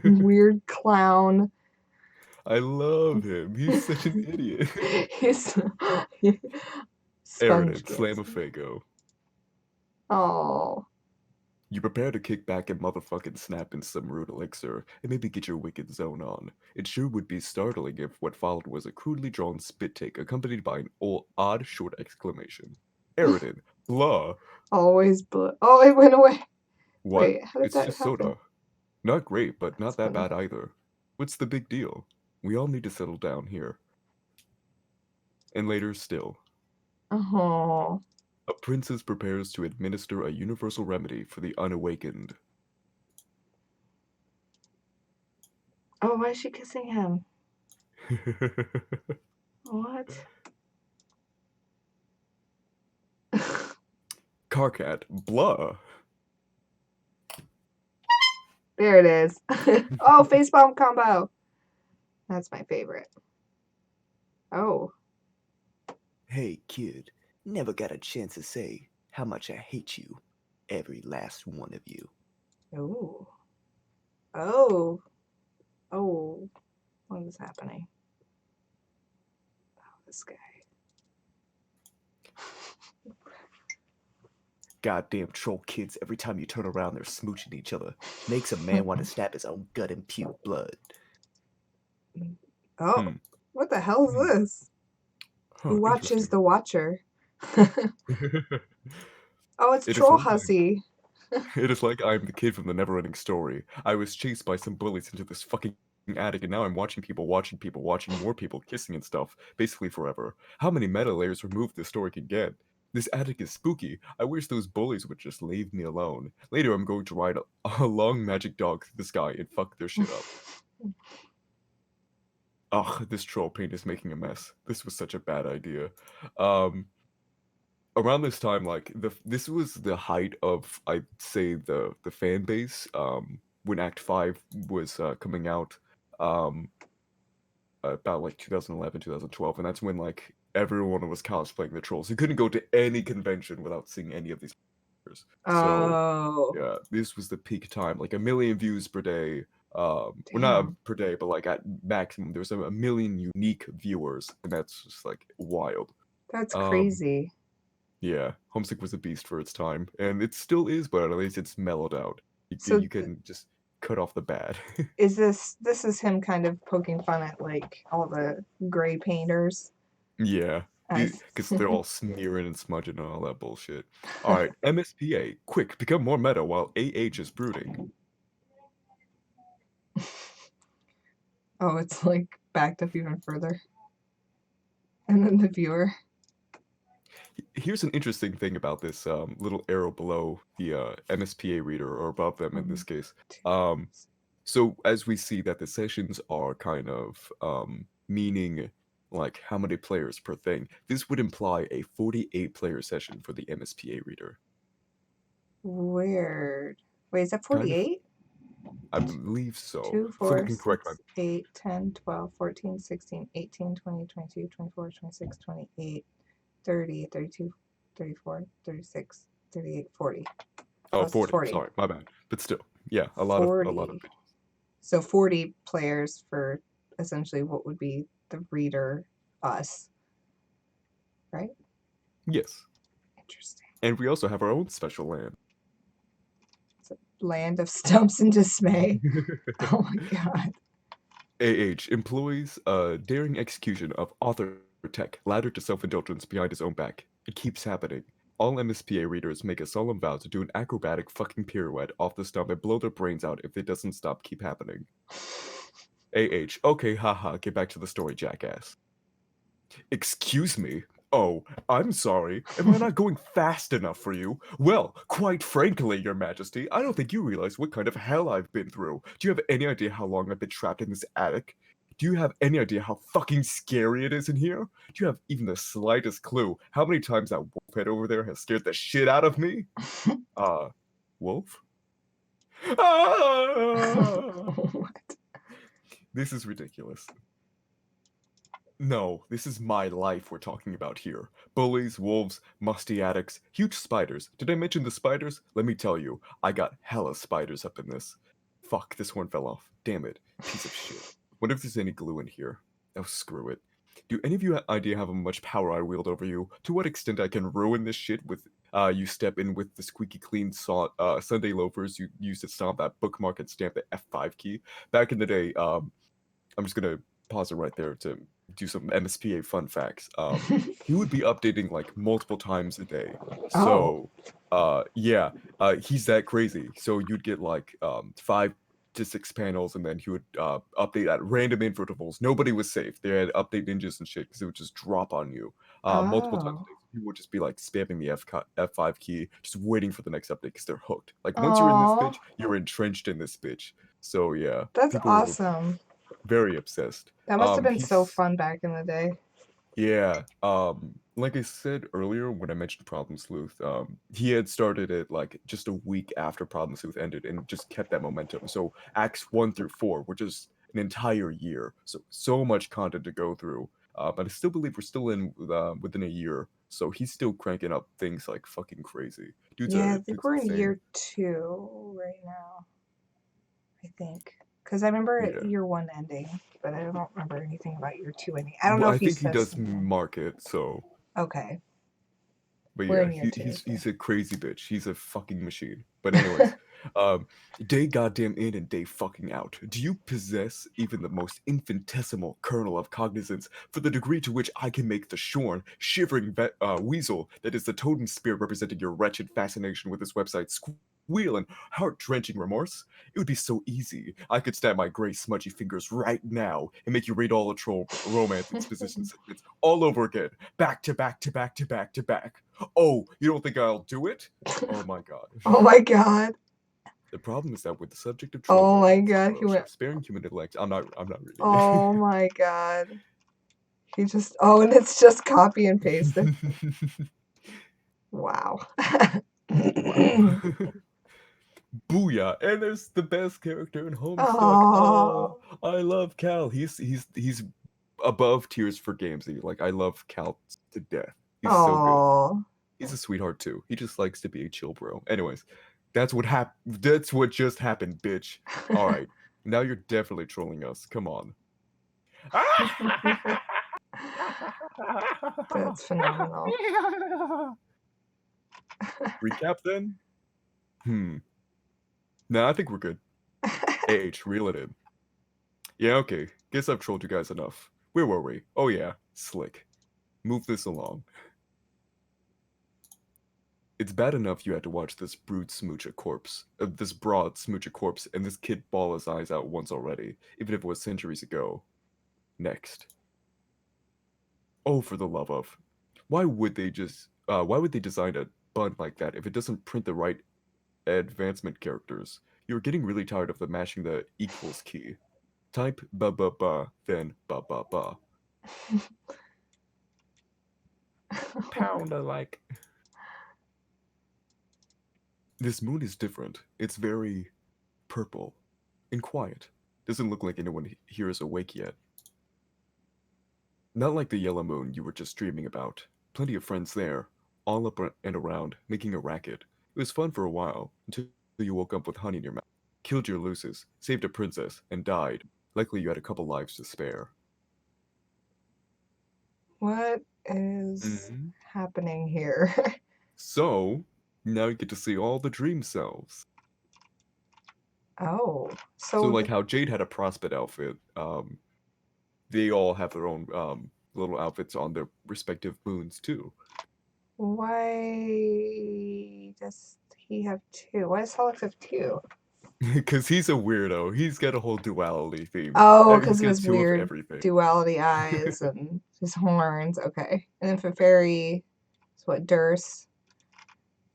Weird clown. I love him. He's such an idiot. He's Aridin, sponge slam a gets. Fago. Oh. You prepare to kick back and motherfucking snap in some root elixir and maybe get your wicked zone on. It sure would be startling if what followed was a crudely drawn spit take accompanied by an odd short exclamation. Aridin, blah. Always oh, it went away. What? Wait, how did It's that just happen? soda. Not great, but That's not that funny. bad either. What's the big deal? We all need to settle down here. And later still, Oh. a princess prepares to administer a universal remedy for the unawakened. Oh, why is she kissing him? What? Carcat, blah. There it is. Oh, facepalm combo. That's my favorite. Oh. Hey, kid, never got a chance to say how much I hate you. Every last one of you. Oh. Oh. Oh. What is happening? Oh, this guy. Goddamn troll kids, every time you turn around, they're smooching each other. Makes a man want to stab his own gut and puke blood. Oh. Hmm. What the hell is this? Huh, Who watches the watcher? Oh, it's It is Troll like Hussy. It is like I'm the kid from the never-ending story. I was chased by some bullies into this fucking attic, and now I'm watching more people kissing and stuff, basically forever. How many meta layers removed this story can get? This attic is spooky. I wish those bullies would just leave me alone. Later, I'm going to ride a long magic dog through the sky and fuck their shit up. Ugh, this troll paint is making a mess. This was such a bad idea. Um, Around this time, like this was the height of, I'd say, the fan base. When Act 5 was coming out, um, about like 2011, 2012, and that's when like everyone was cosplaying the trolls. You couldn't go to any convention without seeing any of these characters. So Oh. yeah, this was the peak time, like 1 million views per day. Well, not Damn. per day, but like at maximum, there was a million unique viewers, and that's just like wild. That's Um, crazy. yeah, Homesick was a beast for its time, and it still is, but at least it's mellowed out. So You can just cut off the bad. is this is him kind of poking fun at like all the gray painters? Yeah, I because they're all smearing and smudging and all that bullshit. All right, MSPA, quick, become more meta while AH is brooding. Oh, it's like backed up even further. And then the viewer. Here's an interesting thing about this little arrow below the MSPA reader, or above them in this case. So as we see that the sessions are kind of meaning like how many players per thing, this would imply a 48-player session for the MSPA reader. Weird. Wait, is that Kind of, 48? I believe so. 2, Someone 4, can correct my 6, 8, 10, 12, 14, 16, 18, 20, 22, 24, 26, 28, 30, 32, 34, 36, 38, 40. Oh, Oh, so 40. 40. Sorry, my bad. But still, yeah, a lot of 40. So 40 players for essentially what would be the reader, us. Right? yes. Interesting. And we also have our own special land. It's a land of stumps and dismay. Oh my god. AH employs a daring execution of author tech laddered to self-indulgence behind his own back. It keeps happening. All MSPA readers make a solemn vow to do an acrobatic fucking pirouette off the stump and blow their brains out if it doesn't stop keep happening. AH, okay, haha, get back to the story, jackass. Excuse me? Oh, I'm sorry. Am I not going fast enough for you? Well, quite frankly, Your Majesty, I don't think you realize what kind of hell I've been through. Do you have any idea how long I've been trapped in this attic? Do you have any idea how fucking scary it is in here? Do you have even the slightest clue how many times that wolf head over there has scared the shit out of me? Wolf? Ah! What? This is ridiculous. No, this is my life we're talking about here. Bullies, wolves, musty attics, huge spiders. Did I mention the spiders? Let me tell you, I got hella spiders up in this. Fuck, this one fell off. Damn it. Piece of shit. Wonder if there's any glue in here. Oh, screw it. Do any of you have idea how much power I wield over you? To what extent I can ruin this shit with you step in with the squeaky clean Sunday loafers you used to stomp that bookmark and stamp the F5 key? Back in the day, I'm just gonna pause it right there to do some MSPA fun facts. He would be updating like multiple times a day. Oh. So, yeah, he's that crazy. So you'd get like 5 to 6 panels, and then he would update at random intervals. Nobody was safe. They had update ninjas and shit because it would just drop on you multiple times a Oh. day. So people would just be like spamming the F5 key, just waiting for the next update because they're hooked. Like once you're in this Aw. bitch, you're entrenched in this bitch. So yeah, That's people awesome. Very obsessed. That must have been so He's fun back in the day. Yeah. Like I said earlier when I mentioned Problem Sleuth, he had started it like just a week after Problem Sleuth ended and just kept that momentum. So acts 1 through 4 were just an entire year. So much content to go through. But I still believe we're still in within a year. So he's still cranking up things like fucking crazy. Yeah, I think Dude's we're in insane. year 2 right now. I think. Because I remember Yeah. year 1 ending, but I don't remember anything about year 2 ending. I don't Well, know I if he think he says does something. mark it, so Okay, but we're yeah, in year 2. So. he's a crazy bitch. He's a fucking machine. But anyways, um, day goddamn in and day fucking out. Do you possess even the most infinitesimal kernel of cognizance for the degree to which I can make the shorn, shivering weasel that is the totem spear representing your wretched fascination with this website squeal in heart-drenching remorse? It would be so easy. I could snap my gray, smudgy fingers right now and make you read all the troll romance exposition segments all over again, back to back to back to back to back. Oh, you don't think I'll do it? Oh my god. Oh my god. The problem is that with the subject of troll Oh my romance, god. He went. sparing human intellect. I'm not reading Oh my god. He just. Oh, and it's just copy and paste it. it. Wow. Wow. Booyah! And there's the best character in Homestuck. Oh. Oh, I love Cal. He's above Tears for Gamesy. Like I love Cal to death. He's so good. Oh. He's a sweetheart too. He just likes to be a chill bro. Anyways, that's what just happened, bitch. All right. Now you're definitely trolling us. Come on. That's phenomenal. Recap then? Nah, I think we're good. Reel it in. Yeah, okay. Guess I've trolled you guys enough. Where were we? Oh yeah, slick. Move this along. It's bad enough you had to watch this brood smooch a corpse, this broad smooch a corpse, and this kid bawl his eyes out once already, even if it was centuries ago. Next. Oh, for the love of. Why would they design a button like that if it doesn't print the right advancement characters? You're getting really tired of the mashing the equals key. Type ba ba ba, then ba ba ba. Pound like. This moon is different. It's very purple and quiet. Doesn't look like anyone here is awake yet. Not like the yellow moon you were just dreaming about. Plenty of friends there, all up and around, making a racket. It was fun for a while, until you woke up with honey in your mouth, killed your luces, saved a princess, and died. Likely you had a couple lives to spare. What is Mhm. happening here? So, now you get to see all the dream selves. Oh, So so like how Jade had a prospect outfit, they all have their own little outfits on their respective moons too. why does he have 2? Why does Alex have 2? Because he's a weirdo. He's got a whole duality theme. Oh, He's because of got his 2 of weird everything. duality eyes and his horns. Okay. And then for Fairy, it's what, Durst?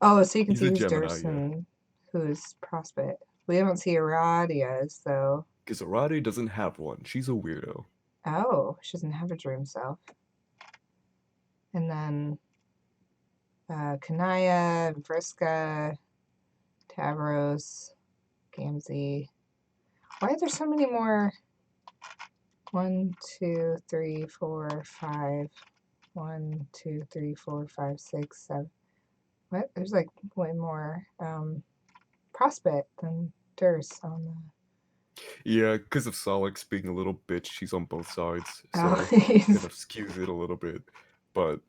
Oh, so you can He's see a who's Gemini, Durst yeah. and who's Prospect. We don't see Aradia's, though. Because Arade doesn't have one. She's a weirdo. Oh, she doesn't have a dream self. And then Kanaya, Vriska, Tavros, Gamzee. Why are there so many more? 1, 2, 3, 4, 5. 1, 2, 3, 4, 5, 6, 7. What? There's like way more Prospect than Durst on the. Yeah, because of Solix being a little bitch, she's on both sides. Oh, So he's. kind of skews it a little bit. But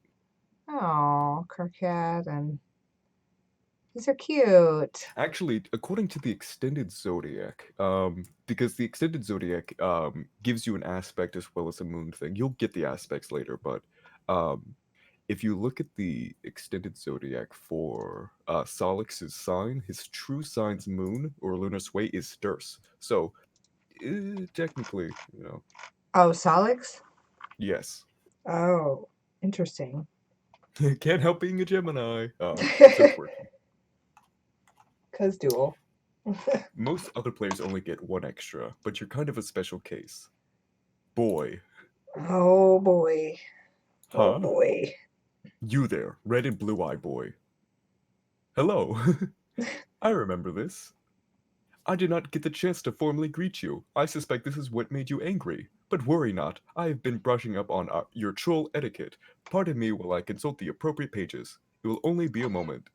Oh, Carcat, and these are cute. actually, according to the extended zodiac, because the extended zodiac gives you an aspect as well as a moon thing. You'll get the aspects later, but if you look at the extended zodiac for Solix's sign, his true sign's moon or lunar sway is Durst. So technically, Oh, Solix? yes. Oh, interesting. Can't help being a Gemini. So quirky. Cause dual. Most other players only get 1 extra, but you're kind of a special case. Boy. Oh boy. Oh Huh? boy. You there, red and blue eye boy. Hello. I remember this. I did not get the chance to formally greet you. I suspect this is what made you angry. But worry not, I have been brushing up on your troll etiquette. Pardon me while I consult the appropriate pages. It will only be a moment.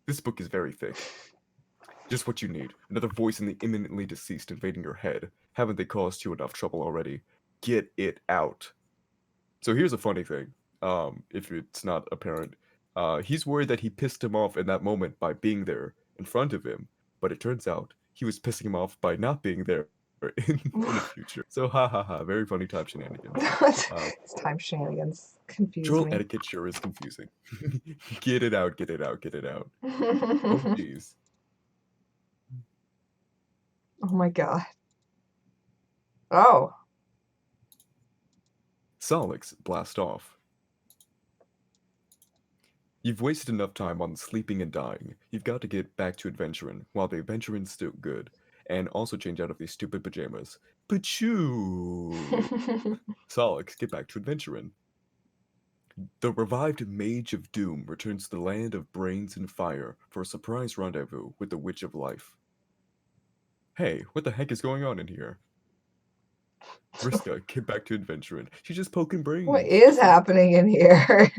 This book is very thick. Just what you need. Another voice in the imminently deceased invading your head. Haven't they caused you enough trouble already? Get it out. So here's a funny thing. If it's not apparent, he's worried that he pissed him off in that moment by being there in front of him, but it turns out he was pissing him off by not being there in the future. So ha ha ha, very funny time shenanigans. It's time shenanigans. Confuse Troll me. etiquette sure is confusing. Get it out, get it out, get it out. Oh jeez. Oh my god. Oh. Solix blast off. You've wasted enough time on sleeping and dying. You've got to get back to adventuring while the adventuring's still good. And also change out of these stupid pajamas. Pachoo! Solix, get back to adventuring. The revived Mage of Doom returns to the land of brains and fire for a surprise rendezvous with the Witch of Life. Hey, what the heck is going on in here? Vriska, get back to adventuring. She's just poking brains. What is happening in here?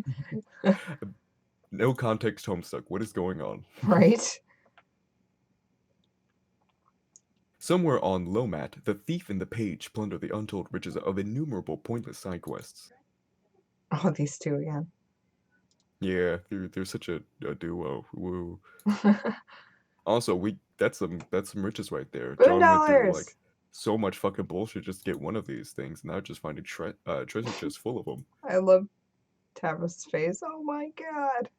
No context, Homestuck. What is going on? Right? Somewhere on Lomat, the thief and the page plunder the untold riches of innumerable pointless side quests. Oh, these two again. Yeah, they're such a duo. Woo. Also, that's some riches right there. Boon John went through dollars. like so much fucking bullshit just to get one of these things. Now just finding treasure chests full of them. I love Tabitha's face. Oh my god.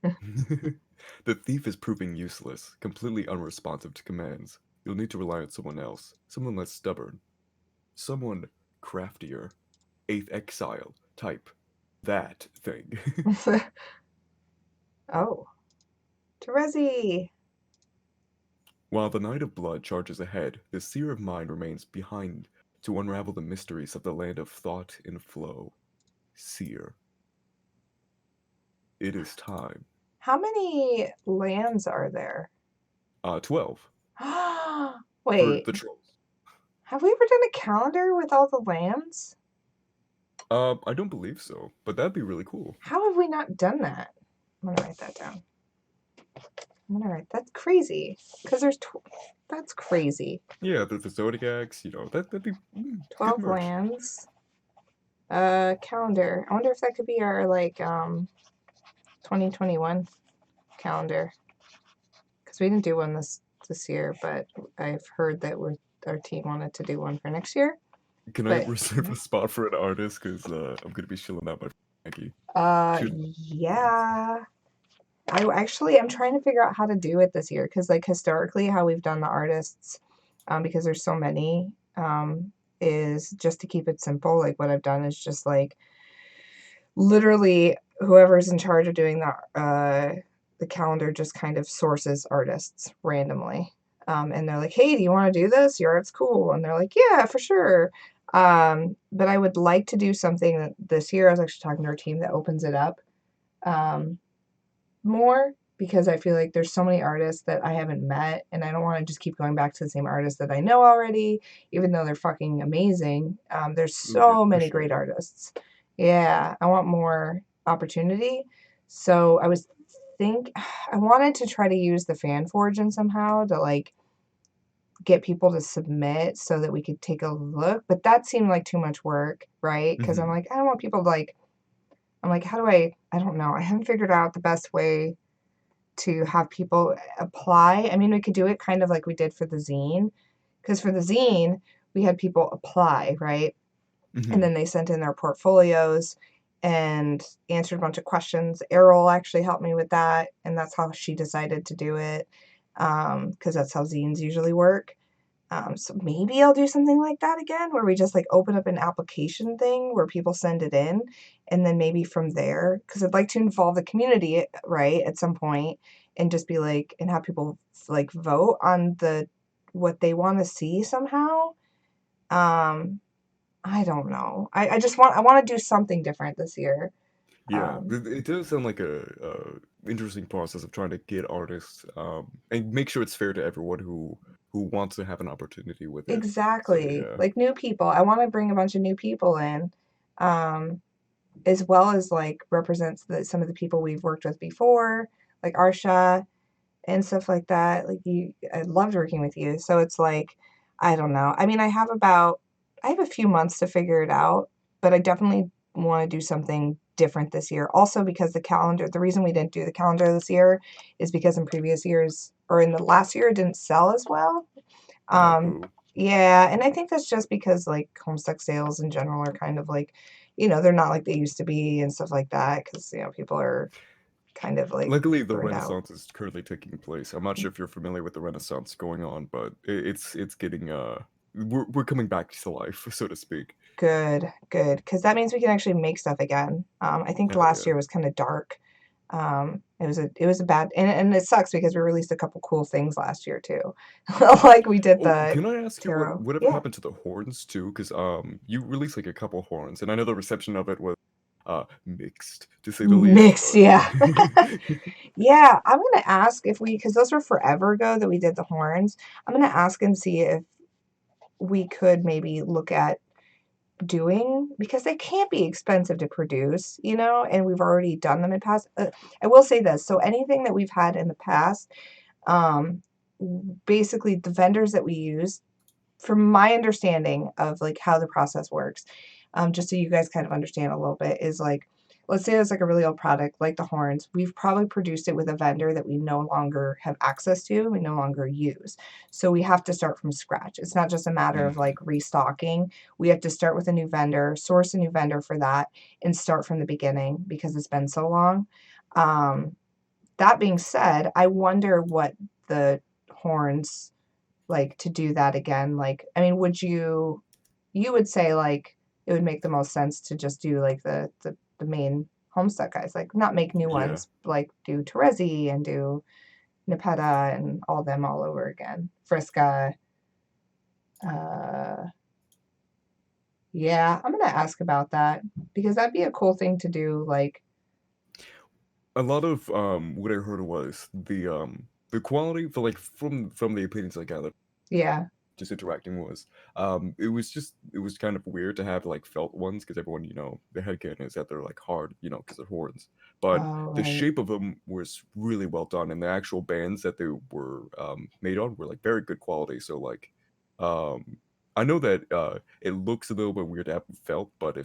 The thief is proving useless, completely unresponsive to commands. You'll need to rely on someone else, someone less stubborn, someone craftier, eighth exile type, that thing. Oh. Terezi. While the Knight of Blood charges ahead, the Seer of Mind remains behind to unravel the mysteries of the land of thought and flow. Seer. It is time. How many lands are there? 12. For Wait. the trolls. Have we ever done a calendar with all the lands? I don't believe so, but that'd be really cool. How have we not done that? I'm gonna write that down. That's crazy. Because there's that's crazy. Yeah, the Zodiacs, that'd be 12 good merch. lands. Calendar. I wonder if that could be our 2021 calendar. Because we didn't do one this year, but I've heard that our team wanted to do one for next year. Can I reserve a spot for an artist? Because I'm gonna be chilling out my Maggie. Yeah. I'm trying to figure out how to do it this year because historically how we've done the artists, because there's so many, is just to keep it simple. Like what I've done is just literally whoever's in charge of doing the calendar just kind of sources artists randomly. And they're like, hey, do you want to do this? Your art's cool. And they're like, yeah, for sure. But I would like to do something this year. I was actually talking to our team that opens it up more because I feel like there's so many artists that I haven't met and I don't want to just keep going back to the same artists that I know already, even though they're fucking amazing. There's so many great artists. Yeah, I want more opportunity. So I wanted to try to use the fan forge somehow to get people to submit so that we could take a look, but that seemed like too much work, right? Because I'm like, I don't want people to I'm like, how do I don't know. I haven't figured out the best way to have people apply. I mean, we could do it kind of like we did for the zine, because for the zine, we had people apply, right? And then they sent in their portfolios and answered a bunch of questions. Errol actually helped me with that, and that's how she decided to do it, because that's how zines usually work. So maybe I'll do something like that again, where we just open up an application thing where people send it in, and then maybe from there, because I'd like to involve the community, right, at some point, and just be and have people vote on what they want to see somehow. I don't know. I just want to do something different this year. Yeah, it does sound like a interesting process of trying to get artists and make sure it's fair to everyone who wants to have an opportunity with it. So Exactly. yeah. Like new people. I want to bring a bunch of new people in, um, as well as like represents some of the people we've worked with before, like Arsha and stuff like that. Like I loved working with you. So it's like, I don't know. I mean, I have a few months to figure it out, but I definitely want to do something different this year. Also because the reason we didn't do the calendar this year is because in previous years or in the last year it didn't sell as well. Oh, Um, boo. yeah, and I think that's just because like Homestuck sales in general are kind of like, they're not like they used to be and stuff like that because, people are kind of like Luckily, the burned out. Renaissance is currently taking place. I'm not sure if you're familiar with the Renaissance going on, but it's getting we're coming back to life, so to speak. Good, good, because that means we can actually make stuff again. I think Hell last yeah. year was kind of dark. It was a bad, and it sucks because we released a couple cool things last year too. Like we did Oh, the can I ask you tarot. whatever Yeah. happened to the horns too? Because you released like a couple horns, and I know the reception of it was mixed to say the least. Mixed, yeah. Yeah, I'm gonna ask if because those were forever ago that we did the horns. I'm gonna ask and see if we could maybe look at doing, because they can't be expensive to produce, and we've already done them in past. I will say this, so anything that we've had in the past, um, basically the vendors that we use, from my understanding of like how the process works, just so you guys kind of understand a little bit, is like, let's say it's like a really old product like the horns. We've probably produced it with a vendor that we no longer have access to, we no longer use. So we have to start from scratch. It's not just a matter of like restocking. We have to start with a new vendor, source a new vendor for that, and start from the beginning because it's been so long. Um, that being said, I wonder what the horns, like, to do that again. Like, I mean, you would say like it would make the most sense to just do like the main Homestuck guys, like not make new Yeah. ones, like do Terezi and do Nepeta and all them all over again. Friska. Uh, yeah, I'm gonna ask about that because that'd be a cool thing to do. Like, A lot of what I heard was the quality for like from the opinions I gathered yeah. just interacting was it was kind of weird to have like felt ones because everyone the headcanon is that they're like hard because they're horns, but Oh, the right. shape of them was really well done, and the actual bands that they were made on were like very good quality. So like um I know that it looks a little bit weird to have felt, but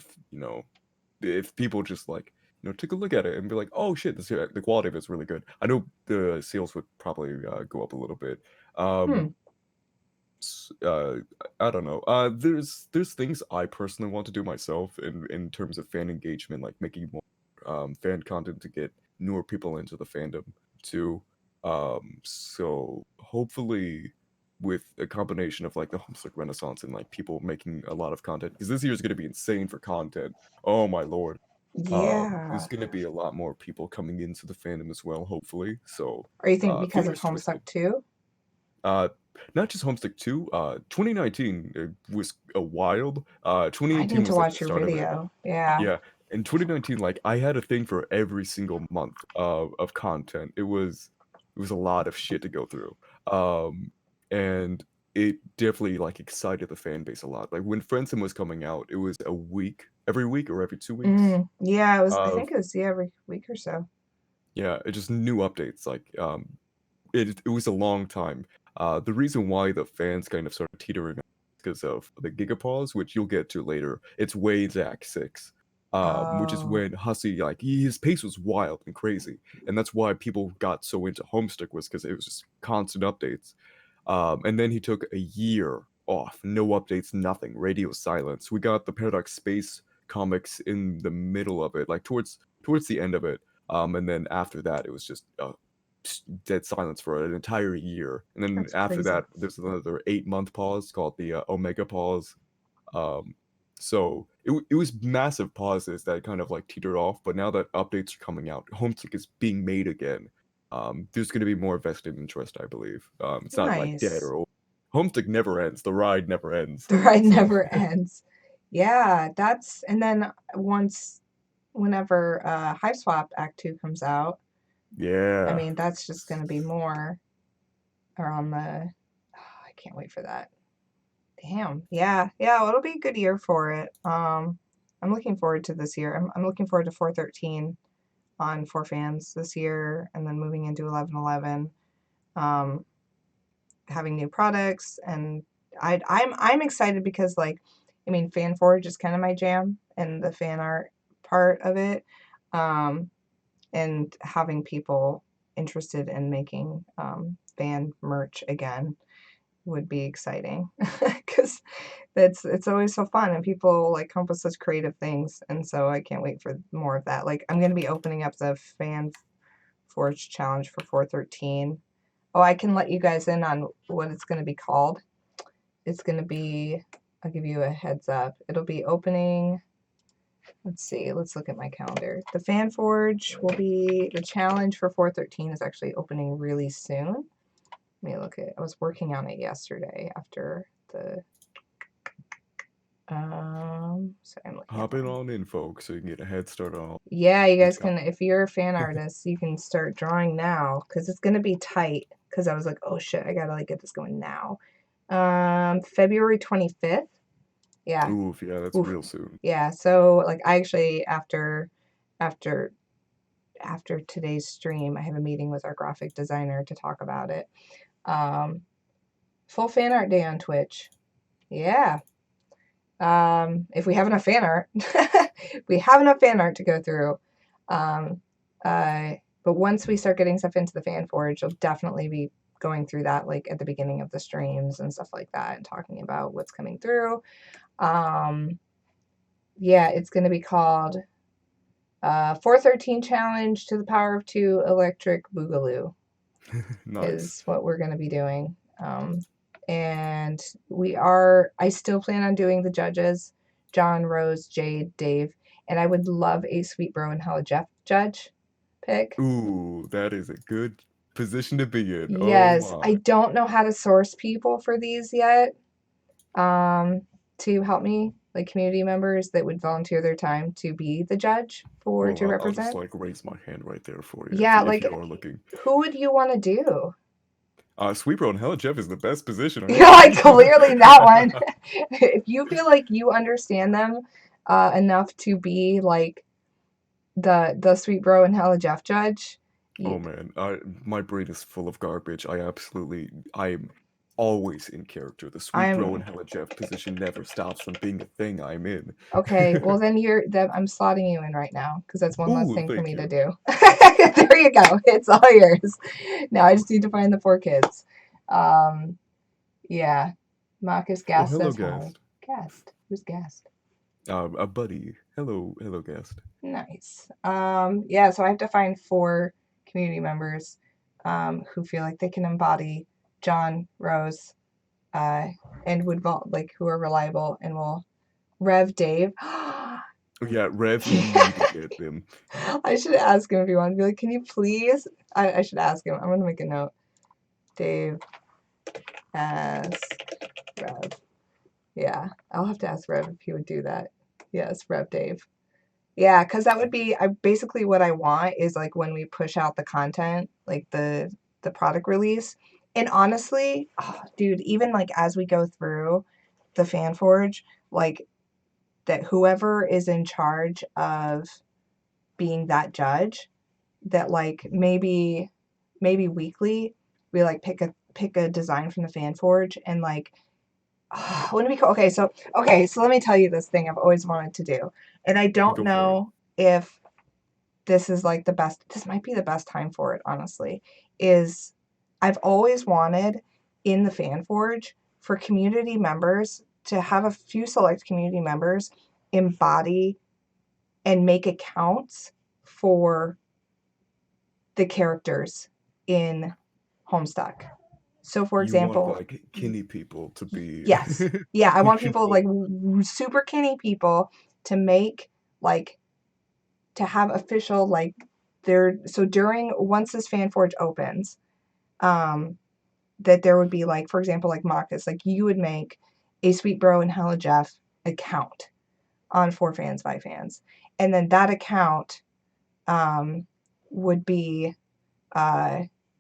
if people just like take a look at it and be like, oh shit, the quality of it's really good, I know the sales would probably go up a little bit. Hmm. um uh I don't know. There's things I personally want to do myself in terms of fan engagement, like making more fan content to get newer people into the fandom too. So hopefully with a combination of like the Homestuck Renaissance and like people making a lot of content, because this year is going to be insane for content. Oh my lord. There's Yeah. going to be a lot more people coming into the fandom as well, hopefully. So Or you think because of fingers twisted. Homestuck too? Uh, Not just Homestuck 2. 2019 was a wild. I 2018 need to was like the watch your start of it. video. Yeah. Yeah, in 2019, like I had a thing for every single month of content. It was a lot of shit to go through. And it definitely like excited the fan base a lot. Like when Friendsim was coming out, it was a week, every week or every 2 weeks Yeah, it was, I of think it was, yeah, every week or so. yeah, it just new updates. Like it was a long time. The reason why the fans kind of started teetering because of the Gigapause, which you'll get to later. It's way into Act 6, which is Oh, when Hussey, like, his pace was wild and crazy. And that's why people got so into Homestuck, was because it was just constant updates. And then he took a year off, no updates, nothing, radio silence. We got the Paradox Space comics in the middle of it, like towards the end of it. And then after that, it was just dead silence for an entire year. And then that's after crazy. that, there's another 8 month pause called the Omega pause. Um, so it was massive pauses that kind of like teetered off. But now that updates are coming out, Homesick is being made again. There's going to be more vested interest, I believe. It's not like dead Nice. or old. Homesick never ends. The ride never ends. The ride So never ends. Yeah, that's, and then whenever Hive Swap Act 2 comes out, Yeah. I mean, that's just going to be more around the, I can't wait for that. Damn. Yeah. Yeah. It'll be a good year for it. I'm looking forward to this year. I'm looking forward to 413 on 4Fans this year, and then moving into 1111, having new products, and I'm excited because, like, I mean, FanForge is kind of my jam, and the fan art part of it, and having people interested in making fan merch again would be exciting because it's always so fun, and people like come up with such creative things, and so I can't wait for more of that. Like, I'm going to be opening up the Fan Forge challenge for 413. Oh, I can let you guys in on what it's going to be called. It's going to be, I'll give you a heads up, it'll be opening, let's see, let's look at my calendar. The Fan Forge will be, the challenge for 413 is actually opening really soon. Let me look at, I was working on it yesterday after the, sorry, I'm looking Hop at in them. on in, folks, so you can get a head start on. Yeah, you guys It's can, if you're a fan artist, you can start drawing now, because it's going to be tight, because I was like, oh shit, I gotta like get this going now. February 25th. Yeah. Oof, yeah, that's Oof. real soon. Yeah, so like I actually after today's stream, I have a meeting with our graphic designer to talk about it. Full fan art day on Twitch. Yeah. If we have enough fan art, we have enough fan art to go through. But once we start getting stuff into the Fan Forge, you'll definitely be going through that like at the beginning of the streams and stuff like that, and talking about what's coming through. Yeah, it's going to be called 413 Challenge to the Power of 2 Electric Boogaloo. Nice. Is what we're going to be doing. And I still plan on doing the judges, John, Rose, Jade, Dave, and I would love a Sweet Bro and Hella Jeff judge pick. Ooh, that is a good position to be in. Yes, Oh I my. don't know how to source people for these yet, to help me, like community members that would volunteer their time to be the judge to Well, I'll just represent. like raise my hand right there for you Yeah, if like, you are looking. who would you want to do? Sweet and Hella Jeff is the best position. Yeah, like clearly that one. If you feel like you understand them enough to be like the Sweet Bro and Hella Jeff judge. Oh man, my brain is full of garbage. I'm always in character. The Sweet Bro and Hella Jeff position never stops from being a thing I'm in. Okay, well then I'm slotting you in right now because that's one less Ooh, thing for thank me to you. do. There you go. It's all yours. Now I just need to find the 4 kids. Yeah. Maccus Oh, Guest hello, says hi. guest. Guest. Who's Guest? A buddy. Hello, guest. Nice. Yeah, so I have to find 4 community members who feel like they can embody John, Rose, and would like who are reliable and will Rev Dave. Yeah, Rev, you need to get them. I should ask him if he wanted to be like, can you please? I should ask him. I'm gonna make a note. Dave ask Rev. Yeah, I'll have to ask Rev if he would do that. Yes, Rev Dave. Yeah, because that would be basically what I want is like when we push out the content, like the product release. And honestly, oh, dude, even like as we go through the Fan Forge, like that whoever is in charge of being that judge, that like maybe weekly we like pick a design from the Fan Forge and like wouldn't it be cool? Okay, so let me tell you this thing I've always wanted to do. And I don't Go for it. know if this is like this might be the best time for it, honestly, is I've always wanted in the Fan Forge for community members to have a few select community members embody and make accounts for the characters in Homestuck. So, for You example, want like kinny people to be. yes, yeah, I want people like super kinny people to make like to have official like so during once this Fan Forge opens, that there would be like, for example, like Maccus, like you would make a Sweet Bro and Hella Jeff account, on For Fans by Fans. And then that account would be,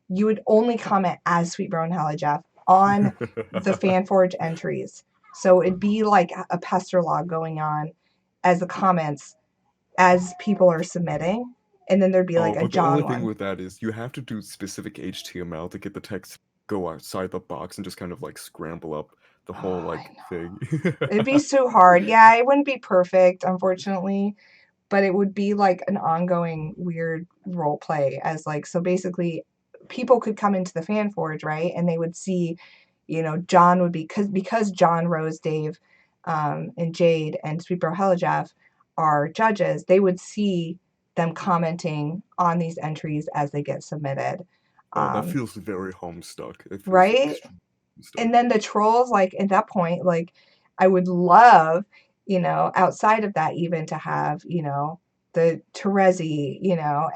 you would only comment as Sweet Bro and Hella Jeff on the FanForge entries. So it'd be like a pester log going on as the comments as people are submitting. And then there'd be like a But the only John thing one. with that is you have to do specific HTML to get the text go outside the box and just kind of like scramble up the whole Oh, I like thing. It'd be so hard. Yeah, it wouldn't be perfect, unfortunately, but it would be like an ongoing weird role play as like, so basically people could come into the FanForge, right? And they would see, John would be, because John, Rose, Dave, and Jade and Sweet Bro Hella Jeff are judges, they would see them commenting on these entries as they get submitted. Oh, that feels very Homestuck. It feels Right? extremely And Homestuck. then the trolls, like at that point, like I would love, outside of that even to have, the Terezi,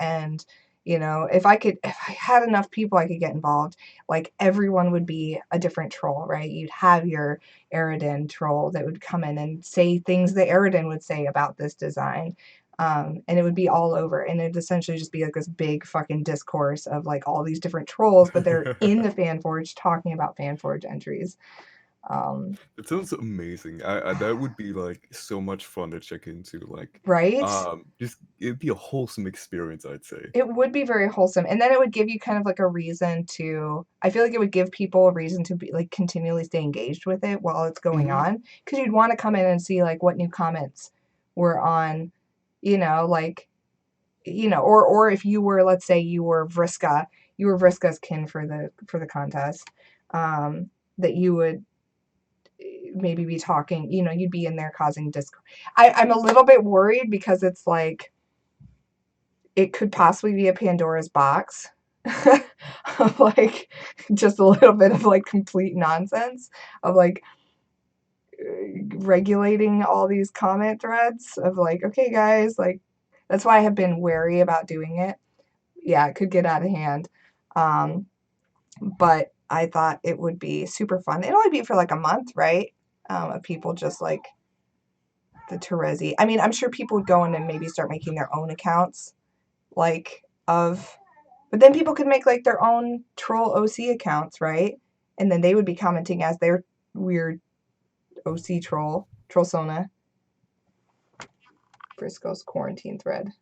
and if I had enough people I could get involved, like everyone would be a different troll, right? You'd have your Eridan troll that would come in and say things that Eridan would say about this design. And it would be all over, and it'd essentially just be like this big fucking discourse of like all these different trolls, but they're in the FanForge talking about FanForge entries. It sounds amazing. That would be like so much fun to check into. Like, Right? just it'd be a wholesome experience, I'd say. It would be very wholesome, and then it would give you kind of like a reason to. I feel like it would give people a reason to be like continually stay engaged with it while it's going Hmm. on, because you'd want to come in and see like what new comments were on, like or if you were, let's say you were Vriska's kin for the contest, that you would maybe be talking, you'd be in there causing discord. I'm a little bit worried because it's like it could possibly be a Pandora's box of like just a little bit of like complete nonsense of like regulating all these comment threads of like, okay guys, like that's why I have been wary about doing it. Yeah, it could get out of hand. But I thought it would be super fun. It'd only be for like a month, right? Of people just like the Terezi. I mean, I'm sure people would go in and maybe start making their own accounts, like but then people could make like their own troll OC accounts, right? And then they would be commenting as their weird OC troll Sona. Briscoe's quarantine thread.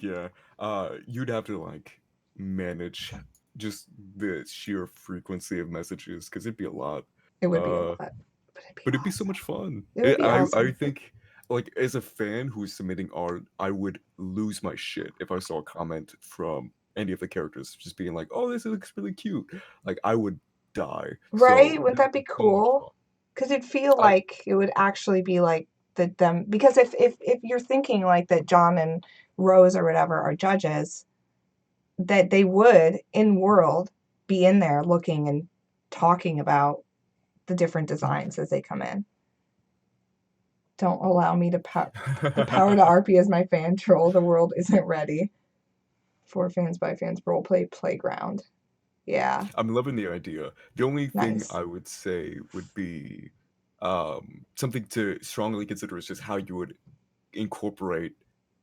Yeah. You'd have to like manage just the sheer frequency of messages because it'd be a lot. It would be a Uh, lot, but it'd be but it'd be so awesome. much fun. It would be I awesome. think like as a fan who's submitting art, I would lose my shit if I saw a comment from any of the characters just being like, "Oh, this looks really cute." Like I would die. Right? So Wouldn't that be so much cool? fun. Because it'd feel I like it would actually be like them. Because if you're thinking like that John and Rose or whatever are judges, that they would in world be in there looking and talking about the different designs as they come in. Don't allow me to the power to RP as my fan troll. The world isn't ready. For Fans by Fans roleplay playground. Yeah, I'm loving the idea. The only thing nice. I would say would be something to strongly consider is just how you would incorporate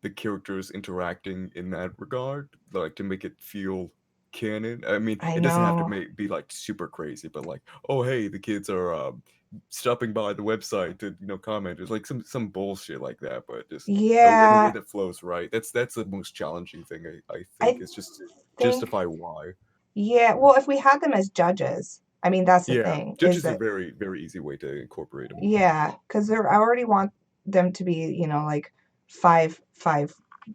the characters interacting in that regard, like to make it feel canon. I mean, I it doesn't have to know. be like super crazy, but like, oh hey, the kids are stopping by the website to comment. It's like some bullshit like that, but just in a way Yeah, that flows right. That's the most challenging thing I think I is just to think, justify why. yeah, well, if we had them as judges, I mean, that's the Yeah, thing, judge is is a that, very very easy way to incorporate them. yeah, because I already want them to be, like five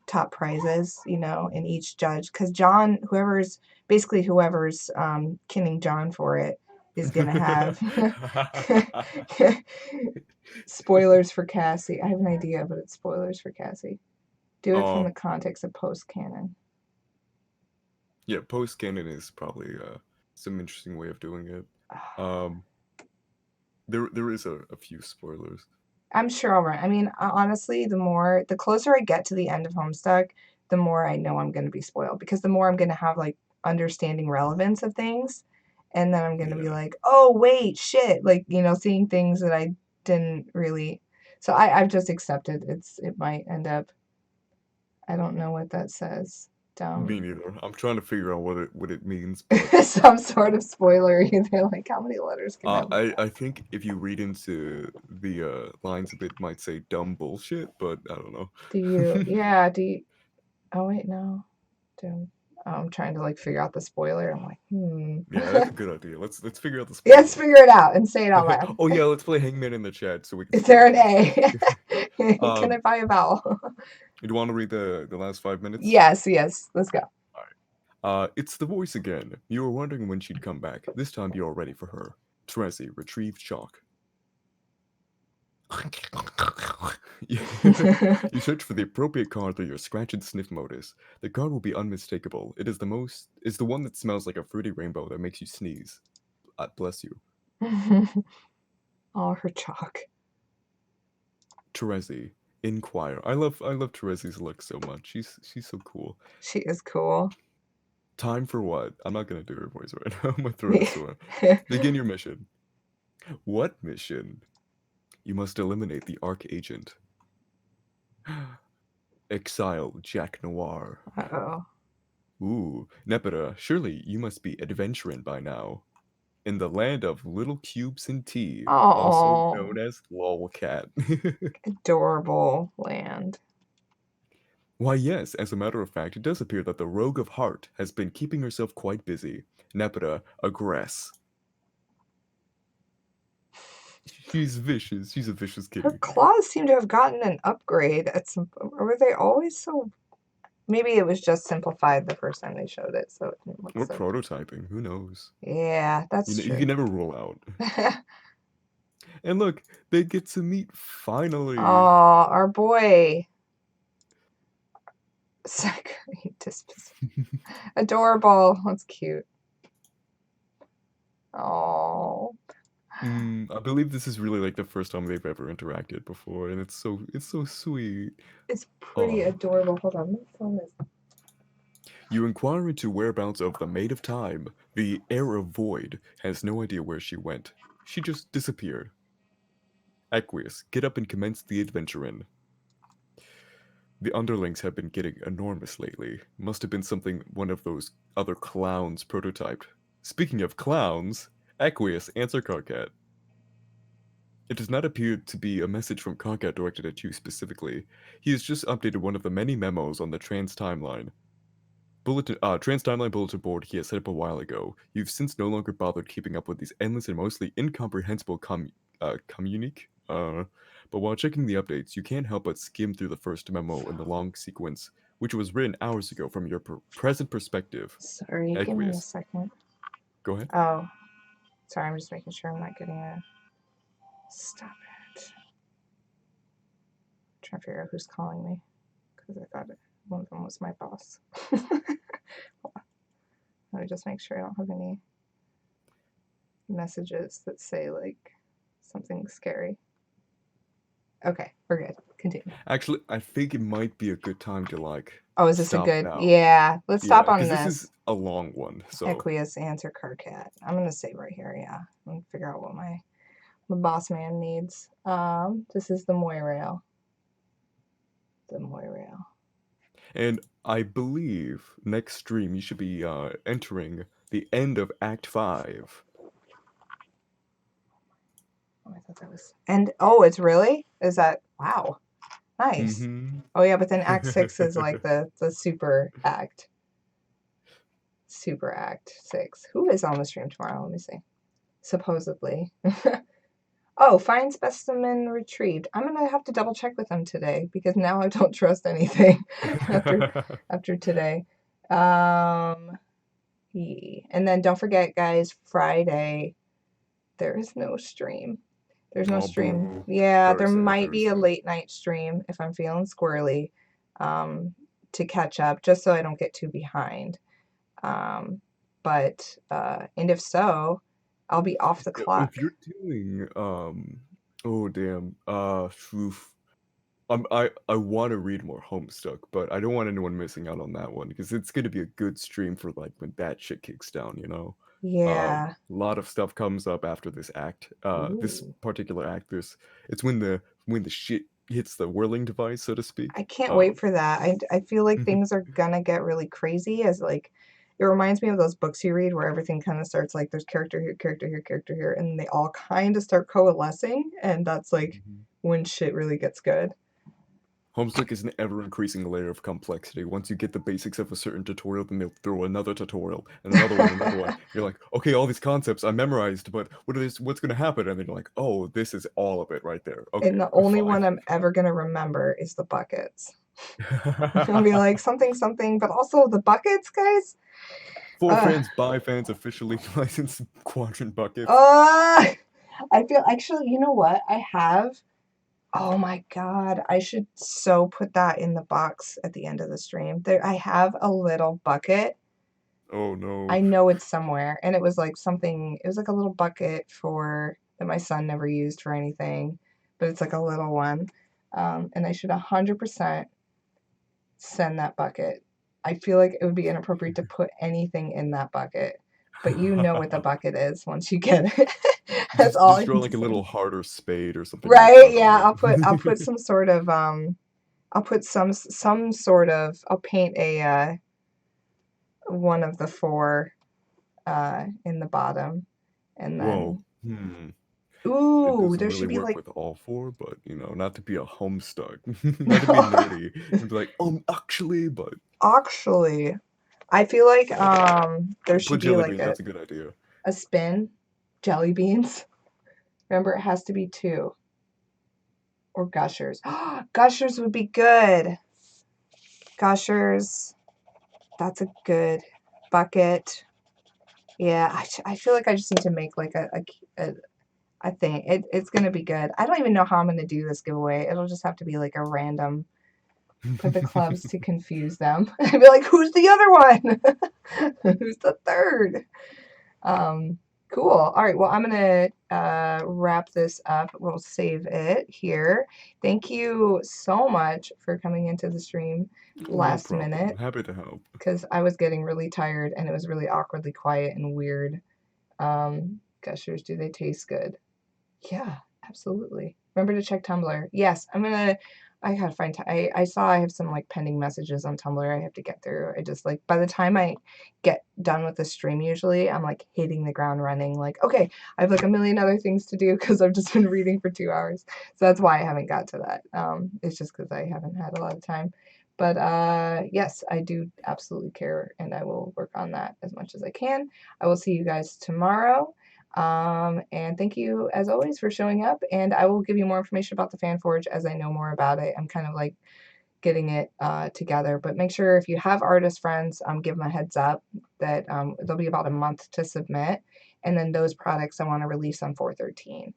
top prizes, in each judge. Because John, whoever's kinning John for it is gonna have spoilers for Cassie. I have an idea, but it's spoilers for Cassie. Do it from Oh the context of post canon. yeah, post canon is probably some interesting way of doing it. Um, there is a few spoilers. I'm sure I'll run. I mean, honestly, the closer I get to the end of Homestuck, the more I know I'm going to be spoiled, because the more I'm going to have like understanding relevance of things, and then I'm going to be Yeah. like, oh wait, shit, like seeing things that I didn't really. So I've just accepted. It might end up. I don't know what that says. Me neither. I'm trying to figure out what it means, but Some sort of spoiler. They're like, how many letters can I look at? I think if you read into the lines a bit, it might say dumb bullshit, but I don't know. Do you? Yeah. Do you? Oh wait, no. I'm trying to like figure out the spoiler. I'm like, Yeah, that's a good idea. Let's figure out the Yeah, spoiler. let's figure it out and say it out loud. Oh yeah, let's play Hangman in the chat so we can. Is there an spoil A? Can Um, I buy a vowel? Do you want to read the last 5 minutes? Yes. Let's go. It's the voice again. You were wondering when she'd come back. This time you're all ready for her. Trezzy, retrieved chalk. You search for the appropriate card through your scratch and sniff modus. The card will be unmistakable. It's the one that smells like a fruity rainbow that makes you sneeze. Bless you. Oh, her chalk. Trezzy, inquire. I love Trezzy's look so much. She's so cool. She is cool. Time for what? I'm not gonna do her voice right now. My throat is sore. Begin your mission. What mission? You must eliminate the Arc Agent. Exile Jack Noir. Uh-oh. Ooh, Nepeta, surely you must be adventuring by now. In the land of little cubes and tea, also known as Lolcat. Adorable land. Why yes, as a matter of fact, it does appear that the Rogue of Heart has been keeping herself quite busy. Nepeta, aggress. She's vicious. She's a vicious kitty. Her claws seem to have gotten an upgrade at some. Or were they always so? Maybe it was just simplified the first time they showed it, so it didn't look Or so. prototyping. Who knows? Yeah, that's true. You can never rule out. And look, they get to meet finally. Oh, our boy. Saccharine disposition. Adorable. That's cute. Oh. I believe this is really like the first time they've ever interacted before, and it's so sweet. It's pretty adorable. Hold on, my phone is. You inquire into whereabouts of the Maid of Time. The Heir of Void has no idea where she went. She just disappeared. Aqueous, get up and commence the adventuring. The underlings have been getting enormous lately. Must have been something one of those other clowns prototyped. Speaking of clowns, Aqueous, answer Carcat. It does not appear to be a message from Carcat directed at you specifically. He has just updated one of the many memos on the Trans Timeline bulletin board he had set up a while ago. You've since no longer bothered keeping up with these endless and mostly incomprehensible communique. But while checking the updates, you can't help but skim through the first memo in the long sequence, which was written hours ago from your present perspective. Sorry, give me a second. Go ahead. Oh, sorry, I'm just making sure I'm not getting a. Stop it. I'm trying to figure out who's calling me because I thought one of them was my boss. Let me just make sure I don't have any messages that say like something scary. Okay, we're good. Continue. Actually, I think it might be a good time to like. Oh, is this a good? Now. Yeah, let's stop on this. This is a long one. So Aqueous answer Carcat. I'm gonna save right here. Yeah, and figure out what my boss man needs. This is the Moirail. And I believe next stream you should be entering the end of Act 5. Oh, I thought that was. And oh, it's really? Is that wow? Nice. Oh yeah, but then Act 6 is like the super act. Super Act 6. Who is on the stream tomorrow? Let me see. Supposedly. Oh, fine specimen retrieved. I'm gonna have to double check with them today because now I don't trust anything after today. And then don't forget, guys, Friday there is no stream. There's no stream. Boo. Yeah, there might be a late night stream if I'm feeling squirrely, to catch up, just so I don't get too behind. And if so, I'll be off the clock. If you're doing oh damn, oof. I want to read more Homestuck, but I don't want anyone missing out on that one because it's gonna be a good stream for like when that shit kicks down, you know. Yeah. A lot of stuff comes up after this act. This particular act, it's when the when the shit hits the whirling device, so to speak. I can't wait for that. I feel like Mhm. things are gonna get really crazy as like it reminds me of those books you read where everything kind of starts like there's character here, character here, character here, and they all kind of start coalescing, and that's like Mhm. when shit really gets good. Homestuck is an ever-increasing layer of complexity. Once you get the basics of a certain tutorial, then they'll throw another tutorial and another one, another one. You're like, okay, all these concepts I memorized, but what's gonna happen? And then you're like, oh, this is all of it right there. Okay, And the only fine. one I'm ever gonna remember is the buckets. I'll be like something something, but also the buckets, guys. For Uh, fans, by fans, officially licensed quadrant buckets. I feel actually, you know what? I have. Oh my God, I should so put that in the box at the end of the stream. There, I have a little bucket. Oh no. I know it's somewhere, and it was like something. It was like a little bucket for that my son never used for anything, but it's like a little one. And I should 100% send that bucket. I feel like it would be inappropriate to put anything in that bucket, but you know what the bucket is once you get it. That's all Just I draw need like to a say. little heart or spade or something like Right? that Yeah, I'll on put it. some sort of I'll put some sort of I'll paint a one of the four in the bottom, and Whoa. then It ooh, doesn't there really should be work like with all four, but not to be a homestuck, not to be nerdy, and be like, actually, but actually, I feel like there should put be jelly like beans. That's a good idea. a spin, jelly beans. Remember, it has to be two. Or gushers. Gushers would be good. Gushers. That's a good bucket. Yeah, I feel like I just need to make like a thing. It's going to be good. I don't even know how I'm going to do this giveaway. It'll just have to be like a random, put the clubs to confuse them. I'd be like, who's the other one? Who's the third? Cool. All right. Well, I'm going to wrap this up. We'll save it here. Thank you so much for coming into the stream No last problem. minute Happy to help. because I was getting really tired and it was really awkwardly quiet and weird. Gushers, do they taste good? Yeah, absolutely. Remember to check Tumblr. Yes, I gotta find time. I saw I have some like pending messages on Tumblr I have to get through. I just like by the time I get done with the stream, usually I'm like hitting the ground running. Like, okay, I have like a million other things to do because I've just been reading for 2 hours. So that's why I haven't got to that. It's just because I haven't had a lot of time. But yes, I do absolutely care, and I will work on that as much as I can. I will see you guys tomorrow. And thank you as always for showing up, and I will give you more information about the Fan Forge as I know more about it. I'm kind of like getting it together, but make sure if you have artist friends, give them a heads up that there'll be about a month to submit, and then those products I want to release on 4/13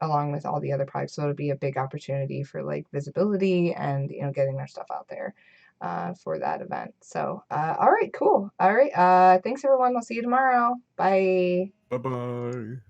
along with all the other products, so it'll be a big opportunity for like visibility and getting their stuff out there for that event. So all right, cool. All right, thanks everyone. I'll see you tomorrow. Bye. Bye bye.